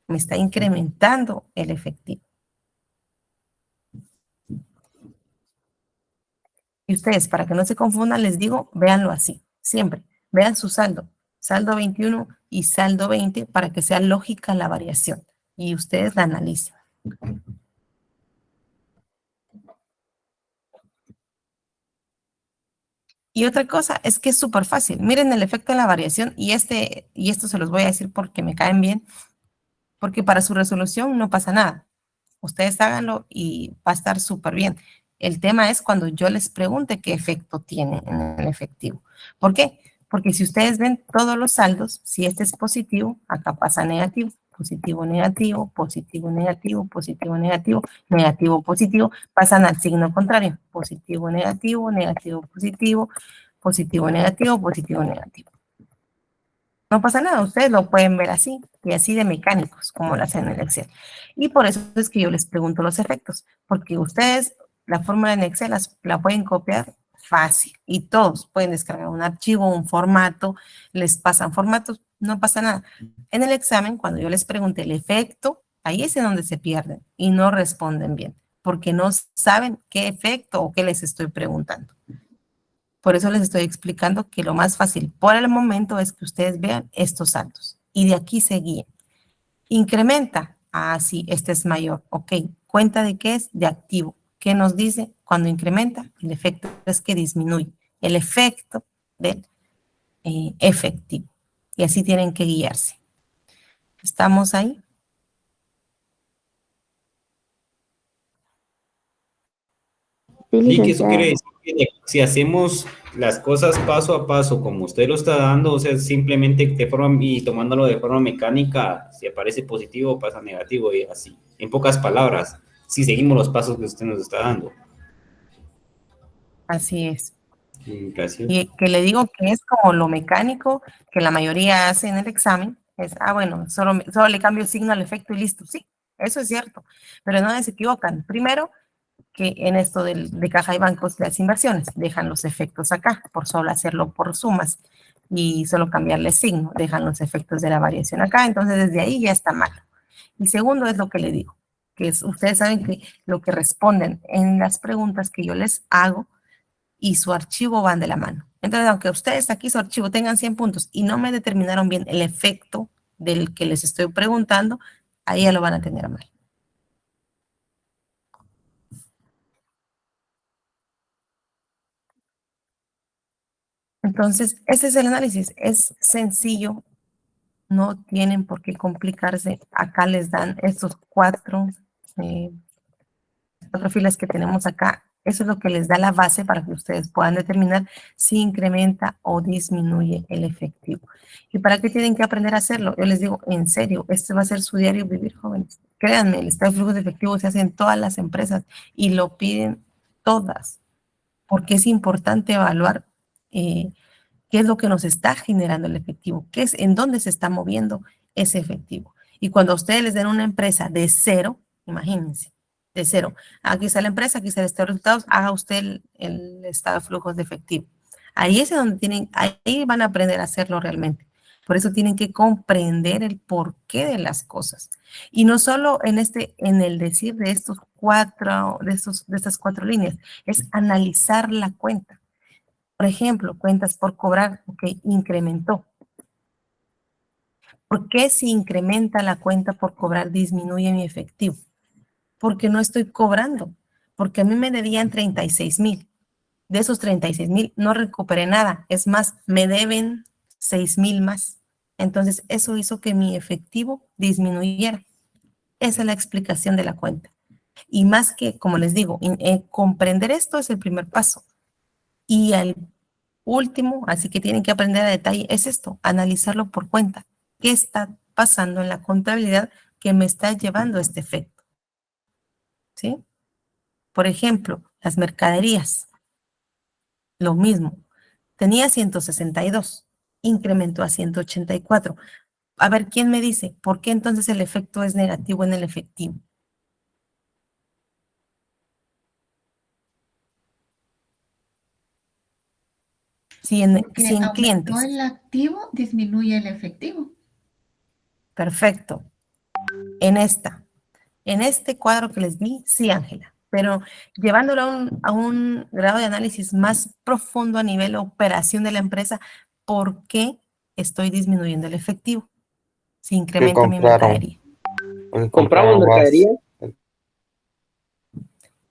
Me está incrementando el efectivo. Y ustedes, para que no se confundan, les digo, véanlo así, siempre. Vean su saldo, saldo 21 y saldo 20, para que sea lógica la variación. Y ustedes la analicen. Y otra cosa es que es súper fácil. Miren el efecto de la variación y esto se los voy a decir porque me caen bien, porque para su resolución no pasa nada. Ustedes háganlo y va a estar súper bien. El tema es cuando yo les pregunte qué efecto tiene en el efectivo. ¿Por qué? Porque si ustedes ven todos los saldos, si este es positivo, acá pasa negativo, positivo, negativo, positivo, negativo, positivo, negativo, negativo, positivo, pasan al signo contrario, positivo, negativo, negativo, positivo, positivo, negativo, positivo, negativo. No pasa nada, ustedes lo pueden ver así, y así de mecánicos, como lo hacen en el Excel. Y por eso es que yo les pregunto los efectos, porque ustedes la fórmula en Excel la pueden copiar fácil, y todos pueden descargar un archivo, un formato, les pasan formatos, no pasa nada. En el examen, cuando yo les pregunte el efecto, ahí es en donde se pierden y no responden bien, porque no saben qué efecto o qué les estoy preguntando. Por eso les estoy explicando que lo más fácil por el momento es que ustedes vean estos saltos y de aquí se guíen. Incrementa. Sí, este es mayor. Ok, ¿cuenta de qué es? De activo. ¿Qué nos dice cuando incrementa? El efecto es que disminuye. El efecto del efectivo. Y así tienen que guiarse. ¿Estamos ahí? Sí, Y que eso quiere licenciada. decir que si hacemos las cosas paso a paso, como usted lo está dando, o sea, simplemente de forma y tomándolo de forma mecánica, si aparece positivo, pasa negativo y así. En pocas palabras, si seguimos los pasos que usted nos está dando. Así es. Gracias. Y que le digo que es como lo mecánico que la mayoría hace en el examen, es, bueno, solo le cambio el signo al efecto y listo. Sí, eso es cierto, pero no se equivocan. Primero, que en esto de caja y bancos las inversiones, dejan los efectos acá, por solo hacerlo por sumas y solo cambiarle signo, dejan los efectos de la variación acá, entonces desde ahí ya está mal. Y segundo es lo que le digo, que ustedes saben que lo que responden en las preguntas que yo les hago y su archivo van de la mano. Entonces, aunque ustedes aquí su archivo tengan 100 puntos y no me determinaron bien el efecto del que les estoy preguntando, ahí ya lo van a tener mal. Entonces, ese es el análisis. Es sencillo, no tienen por qué complicarse. Acá les dan estos cuatro filas que tenemos acá. Eso es lo que les da la base para que ustedes puedan determinar si incrementa o disminuye el efectivo. ¿Y para qué tienen que aprender a hacerlo? Yo les digo, en serio, este va a ser su diario vivir, jóvenes. Créanme, el estado de flujo de efectivo se hace en todas las empresas y lo piden todas, porque es importante evaluar qué es lo que nos está generando el efectivo, qué es, en dónde se está moviendo ese efectivo. Y cuando a ustedes les den una empresa de cero, imagínense, de cero, aquí está la empresa, aquí está el estado de resultados, haga usted el estado de flujos de efectivo. Ahí es donde ahí van a aprender a hacerlo realmente. Por eso tienen que comprender el porqué de las cosas. Y no solo en el decir de estas cuatro líneas, es analizar la cuenta. Por ejemplo, cuentas por cobrar, ok, incrementó. ¿Por qué si incrementa la cuenta por cobrar disminuye mi efectivo? Porque no estoy cobrando, porque a mí me debían 36,000. De esos 36,000 no recuperé nada, es más, me deben 6,000 más. Entonces, eso hizo que mi efectivo disminuyera. Esa es la explicación de la cuenta. Y más que, como les digo, comprender esto es el primer paso. Y al último, así que tienen que aprender a detalle, es esto, analizarlo por cuenta. qué está pasando en la contabilidad que me está llevando a este efecto. ¿Sí? Por ejemplo, las mercaderías, lo mismo. Tenía 162, incrementó a 184. A ver, ¿quién me dice por qué entonces el efecto es negativo en el efectivo? Si en Porque clientes. aumentó el activo, disminuye el efectivo. Perfecto. En este cuadro que les di, sí, Ángela, pero llevándolo a un grado de análisis más profundo a nivel operación de la empresa, ¿por qué estoy disminuyendo el efectivo? Si incremento mi mercadería. ¿Compramos mercadería?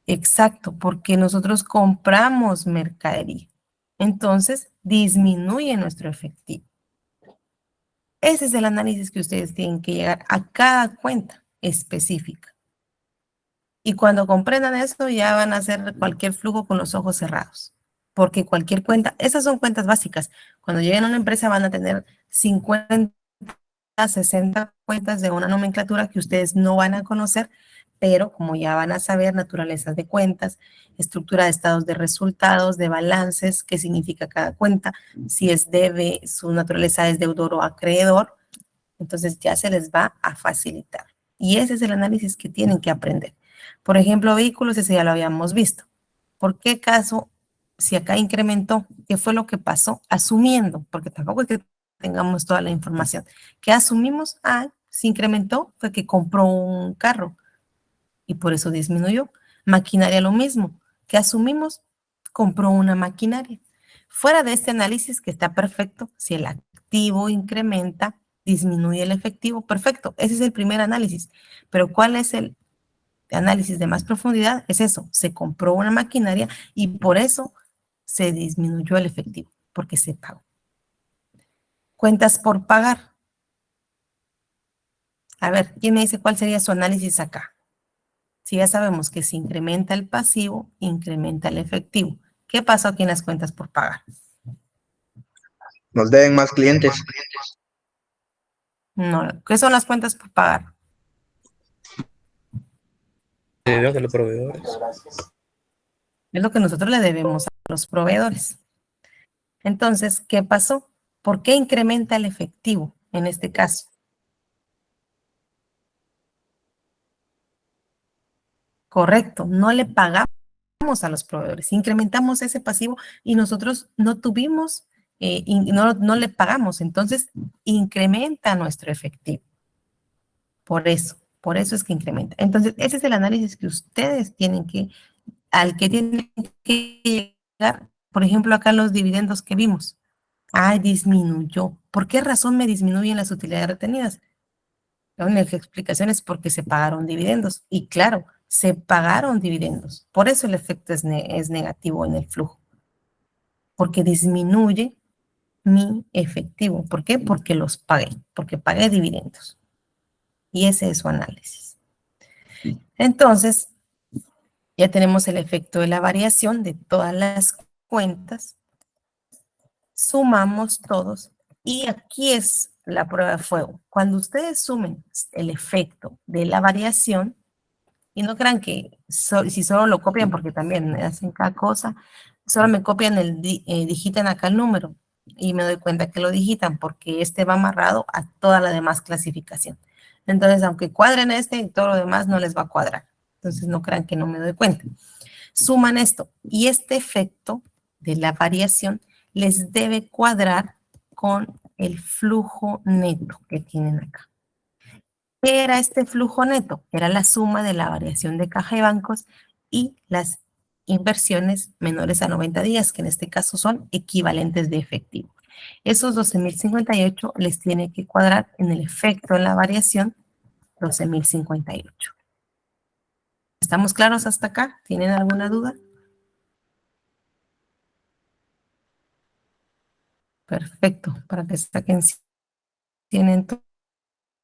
Exacto, porque nosotros compramos mercadería. Entonces, disminuye nuestro efectivo. Ese es el análisis que ustedes tienen que llegar a cada cuenta específica. Y cuando comprendan eso, ya van a hacer cualquier flujo con los ojos cerrados. Porque cualquier cuenta, esas son cuentas básicas. Cuando lleguen a una empresa van a tener 50, 60 cuentas de una nomenclatura que ustedes no van a conocer, pero como ya van a saber naturalezas de cuentas, estructura de estados de resultados, de balances, qué significa cada cuenta, si es debe, su naturaleza es deudor o acreedor, entonces ya se les va a facilitar. Y ese es el análisis que tienen que aprender. Por ejemplo, vehículos, ese ya lo habíamos visto. ¿Por qué caso, si acá incrementó, qué fue lo que pasó? Asumiendo, porque tampoco es que tengamos toda la información. ¿Qué asumimos? Ah, si incrementó, fue que compró un carro y por eso disminuyó. Maquinaria lo mismo. ¿Qué asumimos? Compró una maquinaria. Fuera de este análisis que está perfecto, si el activo incrementa, disminuye el efectivo, perfecto. Ese es el primer análisis. Pero ¿cuál es el análisis de más profundidad? Es eso, se compró una maquinaria y por eso se disminuyó el efectivo, porque se pagó. Cuentas por pagar. A ver, ¿quién me dice cuál sería su análisis acá? Si ya sabemos que si incrementa el pasivo, incrementa el efectivo. ¿Qué pasó aquí en las cuentas por pagar? Nos deben más clientes. No, ¿qué son las cuentas por pagar? Debemos a los proveedores. Es lo que nosotros le debemos a los proveedores. Entonces, ¿qué pasó? ¿Por qué incrementa el efectivo en este caso? Correcto, no le pagamos a los proveedores, incrementamos ese pasivo y nosotros no tuvimos, no le pagamos, entonces incrementa nuestro efectivo. Por eso es que incrementa. Entonces, ese es el análisis que ustedes tienen que, al que tienen que llegar. Por ejemplo, acá los dividendos que vimos. Ah, disminuyó. ¿Por qué razón me disminuyen las utilidades retenidas? La única explicación es porque se pagaron dividendos. Y claro, se pagaron dividendos. Por eso el efecto es negativo en el flujo. Porque disminuye mi efectivo. ¿Por qué? Porque los pagué. Porque pagué dividendos. Y ese es su análisis. Entonces, ya tenemos el efecto de la variación de todas las cuentas. Sumamos todos. Y aquí es la prueba de fuego. Cuando ustedes sumen el efecto de la variación, y no crean que si solo lo copian, porque también hacen cada cosa, solo me copian digitan acá el número, y me doy cuenta que lo digitan, porque este va amarrado a toda la demás clasificación. Entonces, aunque cuadren este, todo lo demás no les va a cuadrar. Entonces, no crean que no me doy cuenta. Suman esto, y este efecto de la variación les debe cuadrar con el flujo neto que tienen acá. ¿Qué era este flujo neto? Era la suma de la variación de caja de bancos y las inversiones menores a 90 días, que en este caso son equivalentes de efectivo. Esos 12.058 les tiene que cuadrar en el efecto de la variación 12.058. ¿Estamos claros hasta acá? ¿Tienen alguna duda? Perfecto, para que saquen 100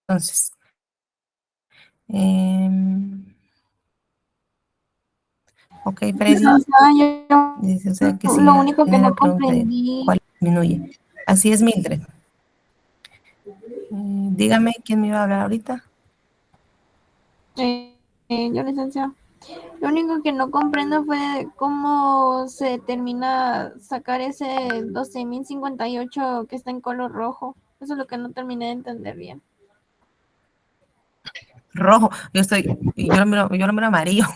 entonces. Ok, Freddy. Dice, o sea, que sí, Lo único que tiene no la pregunta de comprendí. ¿cuál disminuye? Así es, Mildred. dígame quién me iba a hablar ahorita. Yo, licenciado. Lo único que no comprendo fue cómo se termina sacar ese 12.058 que está en color rojo. Eso es lo que no terminé de entender bien. Rojo, yo lo miro amarillo.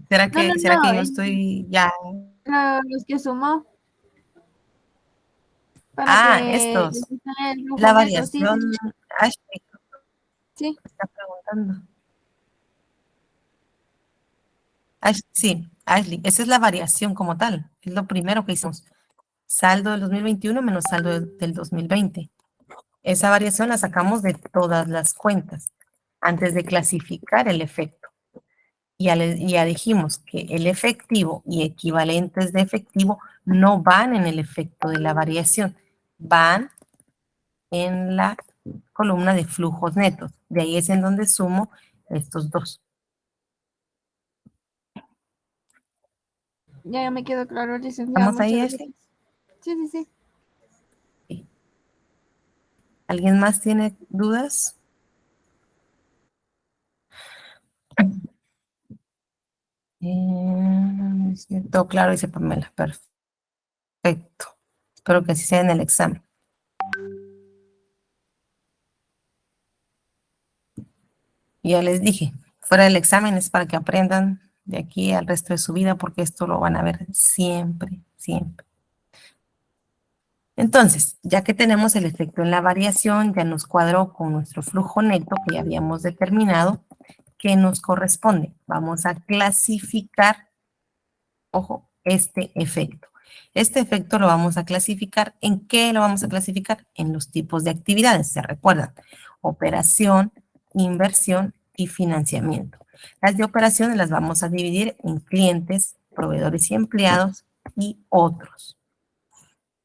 ¿Será que No, yo estoy ya? los que sumó para que Estos. les sale el rojo La neto. Sí, variación, Ashley, sí. está preguntando. Sí, Ashley, esa es la variación como tal. Es lo primero que hicimos. Saldo del 2021 menos saldo del 2020. Esa variación la sacamos de todas las cuentas antes de clasificar el efecto. Ya dijimos que el efectivo y equivalentes de efectivo no van en el efecto de la variación, van en la columna de flujos netos. De ahí es en donde sumo estos dos. Ya me quedó claro, licenciado. ¿Estamos ahí, Muchas Ashley? gracias. Sí. Sí. ¿Alguien más tiene dudas? Todo claro, dice Pamela. Perfecto. Espero que así sea en el examen. Ya les dije, fuera del examen es para que aprendan de aquí al resto de su vida, porque esto lo van a ver siempre, siempre. Entonces, ya que tenemos el efecto en la variación, ya nos cuadró con nuestro flujo neto que ya habíamos determinado, ¿qué nos corresponde? Vamos a clasificar, ojo, este efecto. Este efecto lo vamos a clasificar, ¿en qué lo vamos a clasificar? En los tipos de actividades, ¿se recuerdan? Operación, inversión y financiamiento. Las de operaciones las vamos a dividir en clientes, proveedores y empleados y otros.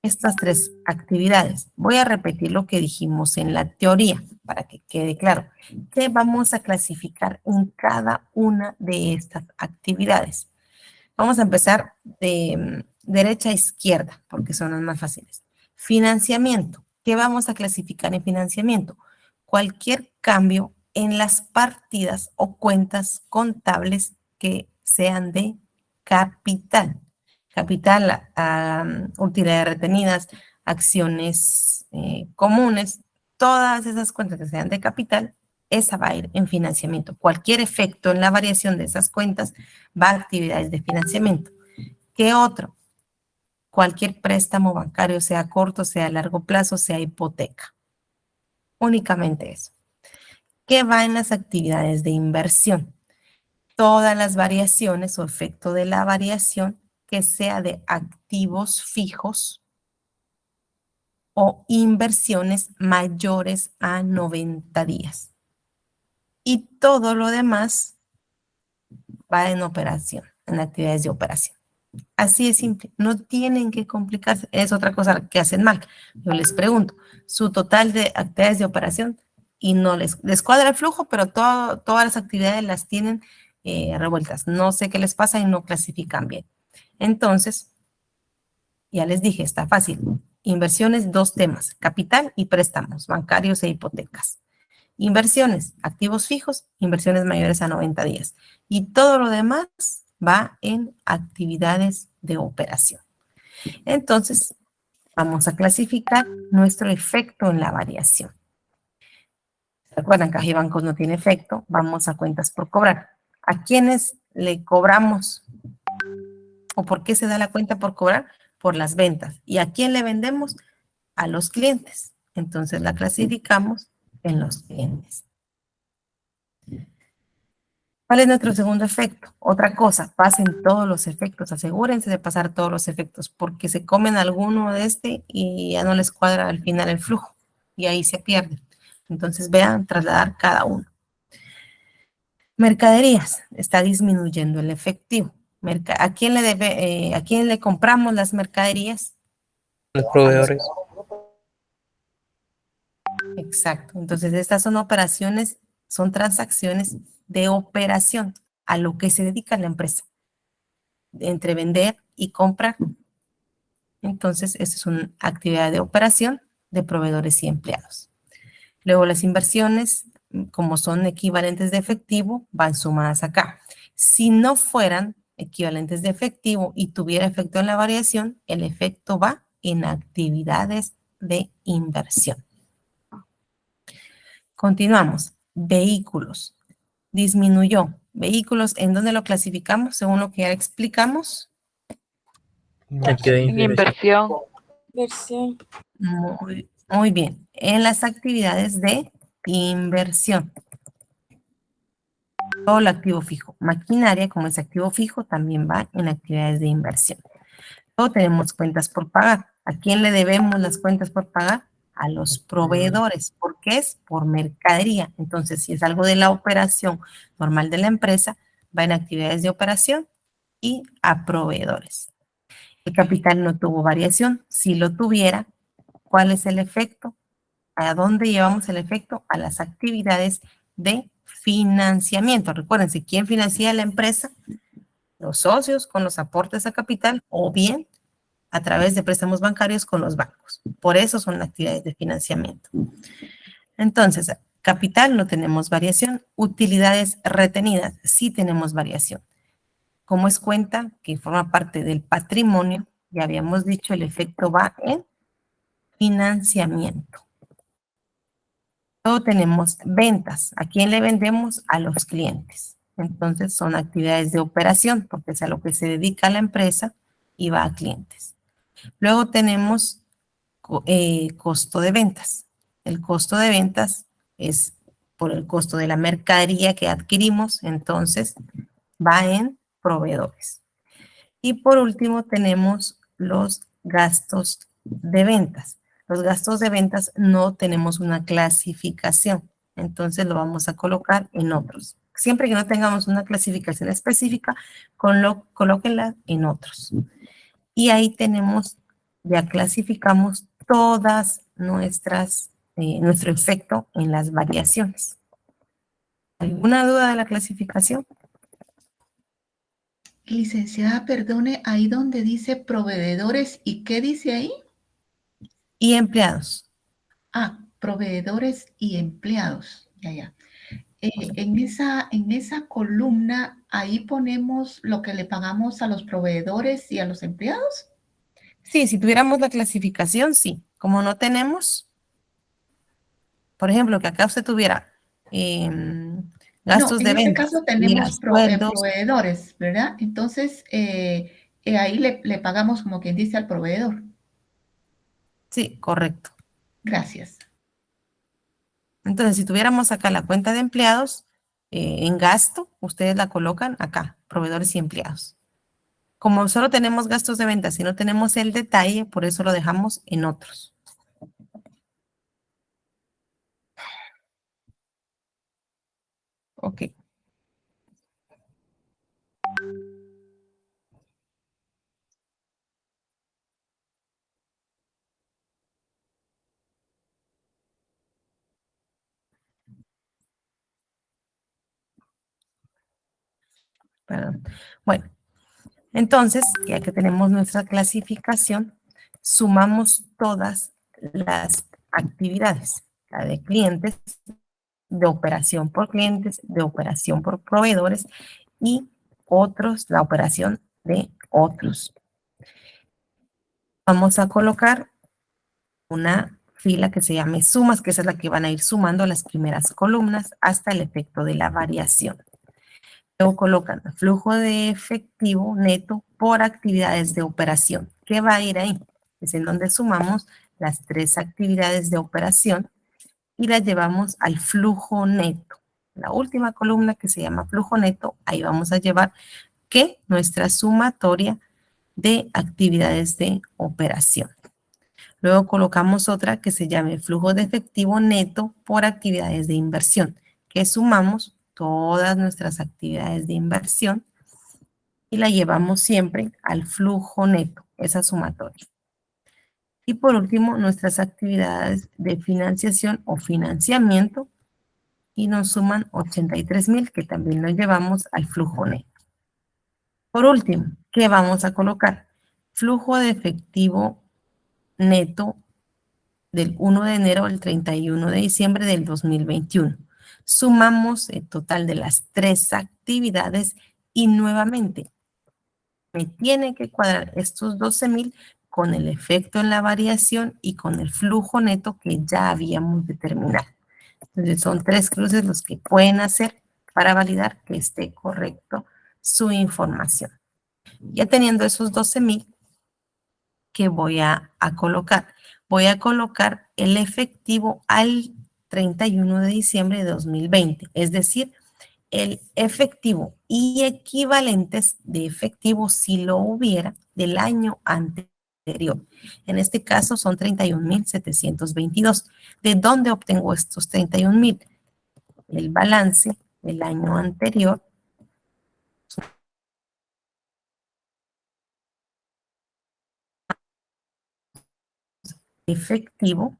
Estas tres actividades. Voy a repetir lo que dijimos en la teoría para que quede claro. ¿Qué vamos a clasificar en cada una de estas actividades? Vamos a empezar de derecha a izquierda, porque son las más fáciles. Financiamiento. ¿Qué vamos a clasificar en financiamiento? Cualquier cambio en las partidas o cuentas contables que sean de capital. Capital, utilidades retenidas, acciones comunes, todas esas cuentas que sean de capital, esa va a ir en financiamiento. Cualquier efecto en la variación de esas cuentas va a actividades de financiamiento. ¿Qué otro? Cualquier préstamo bancario, sea corto, sea a largo plazo, sea hipoteca. Únicamente eso. ¿Qué va en las actividades de inversión? Todas las variaciones o efecto de la variación que sea de activos fijos o inversiones mayores a 90 días. Y todo lo demás va en operación, en actividades de operación. Así de simple, no tienen que complicarse. Es otra cosa que hacen mal. Yo les pregunto, su total de actividades de operación y no les cuadra el flujo, pero todas las actividades las tienen revueltas. No sé qué les pasa y no clasifican bien. Entonces, ya les dije, está fácil. Inversiones, dos temas, capital y préstamos, bancarios e hipotecas. Inversiones, activos fijos, inversiones mayores a 90 días. Y todo lo demás va en actividades de operación. Entonces, vamos a clasificar nuestro efecto en la variación. Recuerden, Caja y Bancos no tiene efecto, vamos a cuentas por cobrar. ¿A quiénes le cobramos? ¿O por qué se da la cuenta por cobrar? Por las ventas. ¿Y a quién le vendemos? A los clientes. Entonces la clasificamos en los clientes. ¿Cuál es nuestro segundo efecto? Otra cosa, pasen todos los efectos, asegúrense de pasar todos los efectos, porque se comen alguno de y ya no les cuadra al final el flujo, y ahí se pierde. Entonces vean, trasladar cada uno. Mercaderías, está disminuyendo el efectivo. ¿A quién a quién le compramos las mercaderías? Los proveedores. Exacto. Entonces, estas son operaciones, son transacciones de operación a lo que se dedica la empresa, entre vender y comprar. Entonces, esta es una actividad de operación de proveedores y empleados. Luego las inversiones, como son equivalentes de efectivo, van sumadas acá. Si no fueran equivalentes de efectivo y tuviera efecto en la variación, el efecto va en actividades de inversión. Continuamos. Vehículos. Disminuyó. Vehículos, ¿en dónde lo clasificamos? Según lo que ya explicamos. Actividad de En inversión. Versión. Muy bien. En las actividades de inversión. Todo lo activo fijo. Maquinaria, como es activo fijo, también va en actividades de inversión. Luego tenemos cuentas por pagar. ¿A quién le debemos las cuentas por pagar? A los proveedores. ¿Por qué? Es por mercadería. Entonces, si es algo de la operación normal de la empresa, va en actividades de operación y a proveedores. El capital no tuvo variación. Si lo tuviera, ¿cuál es el efecto? ¿A dónde llevamos el efecto? A las actividades de financiamiento. Recuérdense, ¿quién financia la empresa? Los socios con los aportes a capital o bien a través de préstamos bancarios con los bancos. Por eso son actividades de financiamiento. Entonces, capital no tenemos variación. Utilidades retenidas sí tenemos variación. Como es cuenta que forma parte del patrimonio, ya habíamos dicho, el efecto va en financiamiento. Luego tenemos ventas. ¿A quién le vendemos? A los clientes. Entonces son actividades de operación, porque es a lo que se dedica la empresa y va a clientes. Luego tenemos costo de ventas. El costo de ventas es por el costo de la mercadería que adquirimos, entonces va en proveedores. Y por último tenemos los gastos de ventas. Los gastos de ventas no tenemos una clasificación, entonces lo vamos a colocar en otros. Siempre que no tengamos una clasificación específica, colóquenla en otros. Y ahí tenemos, ya clasificamos todas nuestro efecto en las variaciones. ¿Alguna duda de la clasificación? Licenciada, perdone, ahí donde dice proveedores, ¿y qué dice ahí? Y empleados. Ah, proveedores y empleados. Ya. En esa columna, ahí ponemos lo que le pagamos a los proveedores y a los empleados. Sí, si tuviéramos la clasificación, sí. Como no tenemos, por ejemplo, que acá usted tuviera gastos de en este ventas. caso tenemos sueldos. proveedores, ¿verdad? Entonces, ahí le pagamos, como quien dice, al proveedor. Sí, correcto. Gracias. Entonces, si tuviéramos acá la cuenta de empleados, en gasto, ustedes la colocan acá, proveedores y empleados. Como solo tenemos gastos de ventas y no tenemos el detalle, por eso lo dejamos en otros. Ok. Perdón. Bueno, entonces, ya que tenemos nuestra clasificación, sumamos todas las actividades, la de clientes, de operación por clientes, de operación por proveedores y otros, la operación de otros. Vamos a colocar una fila que se llame sumas, que esa es la que van a ir sumando las primeras columnas hasta el efecto de la variación. Luego colocan flujo de efectivo neto por actividades de operación. ¿Qué va a ir ahí? Es en donde sumamos las 3 actividades de operación y las llevamos al flujo neto. La última columna que se llama flujo neto, ahí vamos a llevar que nuestra sumatoria de actividades de operación. Luego colocamos otra que se llame flujo de efectivo neto por actividades de inversión, que sumamos todas nuestras actividades de inversión y la llevamos siempre al flujo neto, esa sumatoria. Y por último, nuestras actividades de financiación o financiamiento y nos suman 83,000 que también lo llevamos al flujo neto. Por último, ¿qué vamos a colocar? Flujo de efectivo neto del 1 de enero al 31 de diciembre del 2021. Sumamos el total de las 3 actividades y nuevamente me tiene que cuadrar estos 12,000 con el efecto en la variación y con el flujo neto que ya habíamos determinado. Entonces son 3 cruces los que pueden hacer para validar que esté correcto su información. Ya teniendo esos 12,000, ¿qué voy a colocar? Voy a colocar el efectivo al 31 de diciembre de 2020, es decir, el efectivo y equivalentes de efectivo si lo hubiera del año anterior. En este caso son 31,722. ¿De dónde obtengo estos 31,000? El balance del año anterior efectivo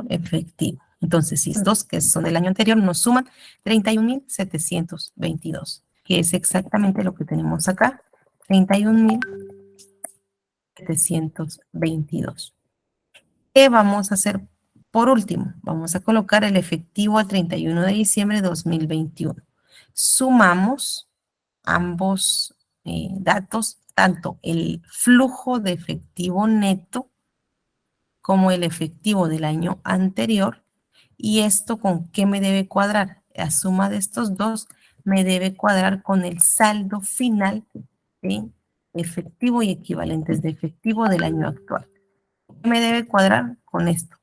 efectivo. Entonces, si los dos que son del año anterior nos suman 31,722, que es exactamente lo que tenemos acá, 31,722. ¿Qué vamos a hacer por último? Vamos a colocar el efectivo al 31 de diciembre de 2021. Sumamos ambos datos, tanto el flujo de efectivo neto como el efectivo del año anterior. ¿Y esto con qué me debe cuadrar? La suma de estos dos me debe cuadrar con el saldo final de efectivo y equivalentes de efectivo del año actual. ¿Qué me debe cuadrar con esto?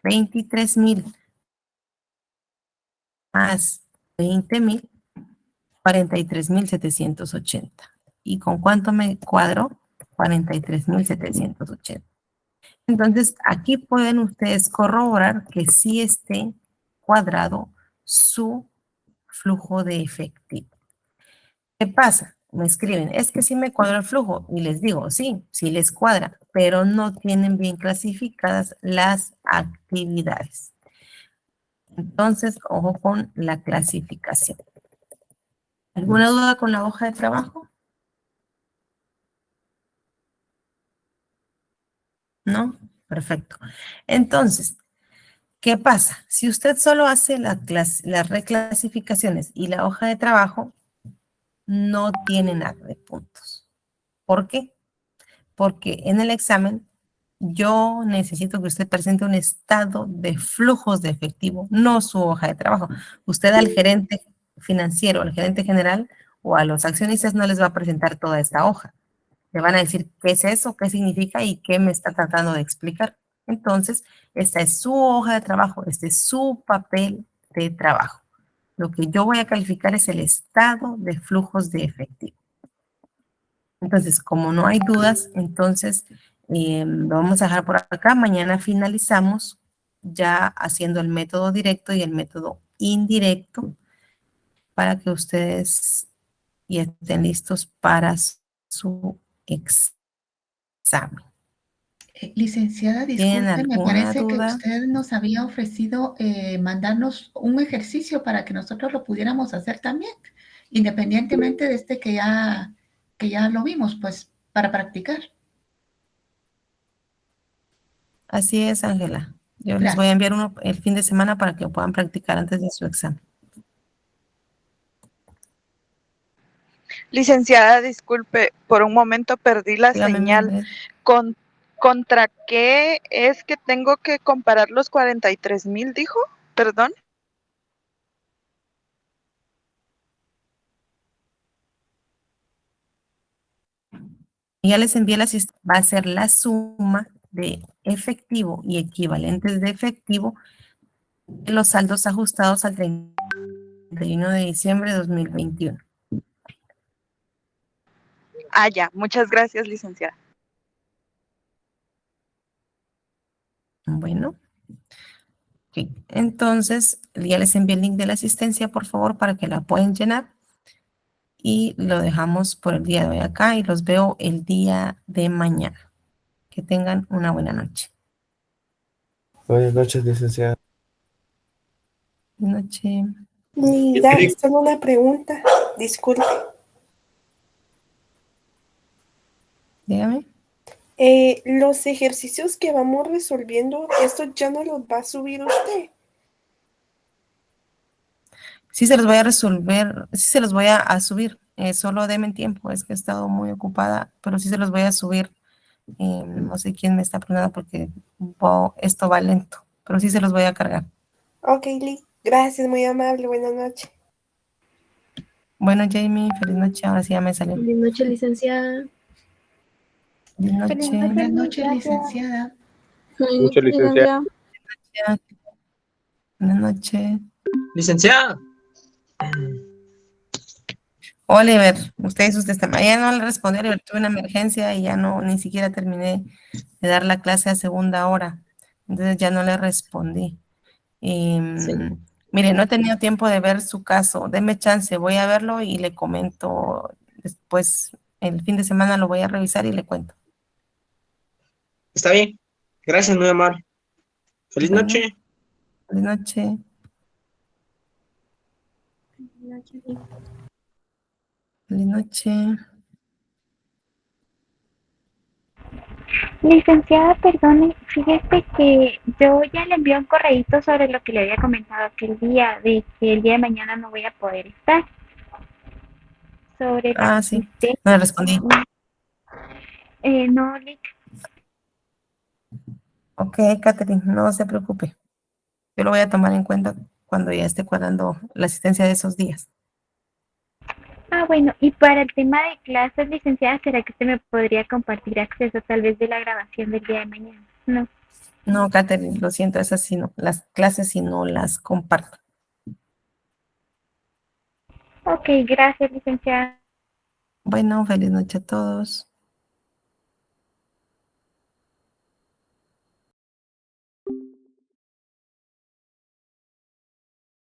23,000 más 20,000, 43,780. ¿Y con cuánto me cuadro? 43,780. Entonces, aquí pueden ustedes corroborar que sí esté cuadrado su flujo de efectivo. ¿Qué pasa? Me escriben, es que sí me cuadra el flujo. Y les digo, sí, sí les cuadra, pero no tienen bien clasificadas las actividades. Entonces, ojo con la clasificación. ¿Alguna duda con la hoja de trabajo? ¿No? Perfecto. Entonces, ¿qué pasa? Si usted solo hace las reclasificaciones y la hoja de trabajo, no tiene nada de puntos. ¿Por qué? Porque en el examen yo necesito que usted presente un estado de flujos de efectivo, no su hoja de trabajo. Usted al gerente financiero, al gerente general o a los accionistas no les va a presentar toda esta hoja. Le van a decir qué es eso, qué significa y qué me está tratando de explicar. Entonces, esta es su hoja de trabajo, este es su papel de trabajo. Lo que yo voy a calificar es el estado de flujos de efectivo. Entonces, como no hay dudas, entonces lo vamos a dejar por acá. Mañana finalizamos ya haciendo el método directo y el método indirecto para que ustedes ya estén listos para su examen. Licenciada, ¿Tienen disculpe, me alguna parece que duda? usted nos había ofrecido mandarnos un ejercicio para que nosotros lo pudiéramos hacer también, independientemente de este que ya lo vimos, pues para practicar. Así es, Ángela. Yo les voy a Gracias. enviar uno el fin de semana para que lo puedan practicar antes de su examen. Licenciada, disculpe, por un momento perdí la Dígame, señal. Mildred. ¿Contra qué es que tengo que comparar los 43,000, dijo? Perdón. Ya les envié va a ser la suma de efectivo y equivalentes de efectivo de los saldos ajustados al 31 de diciembre de 2021. Ah, ya. Muchas gracias, licenciada. Bueno. Okay. Entonces, ya les envié el link de la asistencia, por favor, para que la puedan llenar. Y lo dejamos por el día de hoy acá y los veo el día de mañana. Que tengan una buena noche. Buenas noches, licenciada. Buenas noches. Tengo una pregunta, disculpe. Dígame. Los ejercicios que vamos resolviendo, ¿esto ya no los va a subir usted? Sí se los voy a resolver, sí se los voy a subir. Solo denme tiempo, es que he estado muy ocupada, pero sí se los voy a subir. No sé quién me está preguntando porque esto va lento, pero sí se los voy a cargar. Ok, Lick. Gracias, muy amable. Buenas noches. Bueno, Jamie, feliz noche. Ahora sí ya me salió. Feliz noche, licenciada. Feliz noche. Buenas noches, licenciada. Mucho licenciado. Buenas noches. Licenciada. Oliver, usted hizo usted está. Ya no le respondí, Oliver, tuve una emergencia y ya no, ni siquiera terminé de dar la clase a segunda hora. Entonces ya no le respondí. Mire, no he tenido tiempo de ver su caso. Deme chance, voy a verlo y le comento después. El fin de semana lo voy a revisar y le cuento. Está bien. Gracias, muy amable. Feliz Bueno, noche. Feliz noche. Feliz noche. Licenciada, perdone, fíjese que yo ya le envié un correíto sobre lo que le había comentado aquel día, de que el día de mañana no voy a poder estar. Sobre la Sí, asistencia. no le respondí. No, Lick. Ok, Catherine, no se preocupe. Yo lo voy a tomar en cuenta cuando ya esté cuadrando la asistencia de esos días. Bueno, y para el tema de clases, licenciada, ¿será que usted me podría compartir acceso tal vez de la grabación del día de mañana? No. No, Catherine, lo siento, esas sí no, las clases sí no las comparto. Ok, gracias, licenciada. Bueno, feliz noche a todos.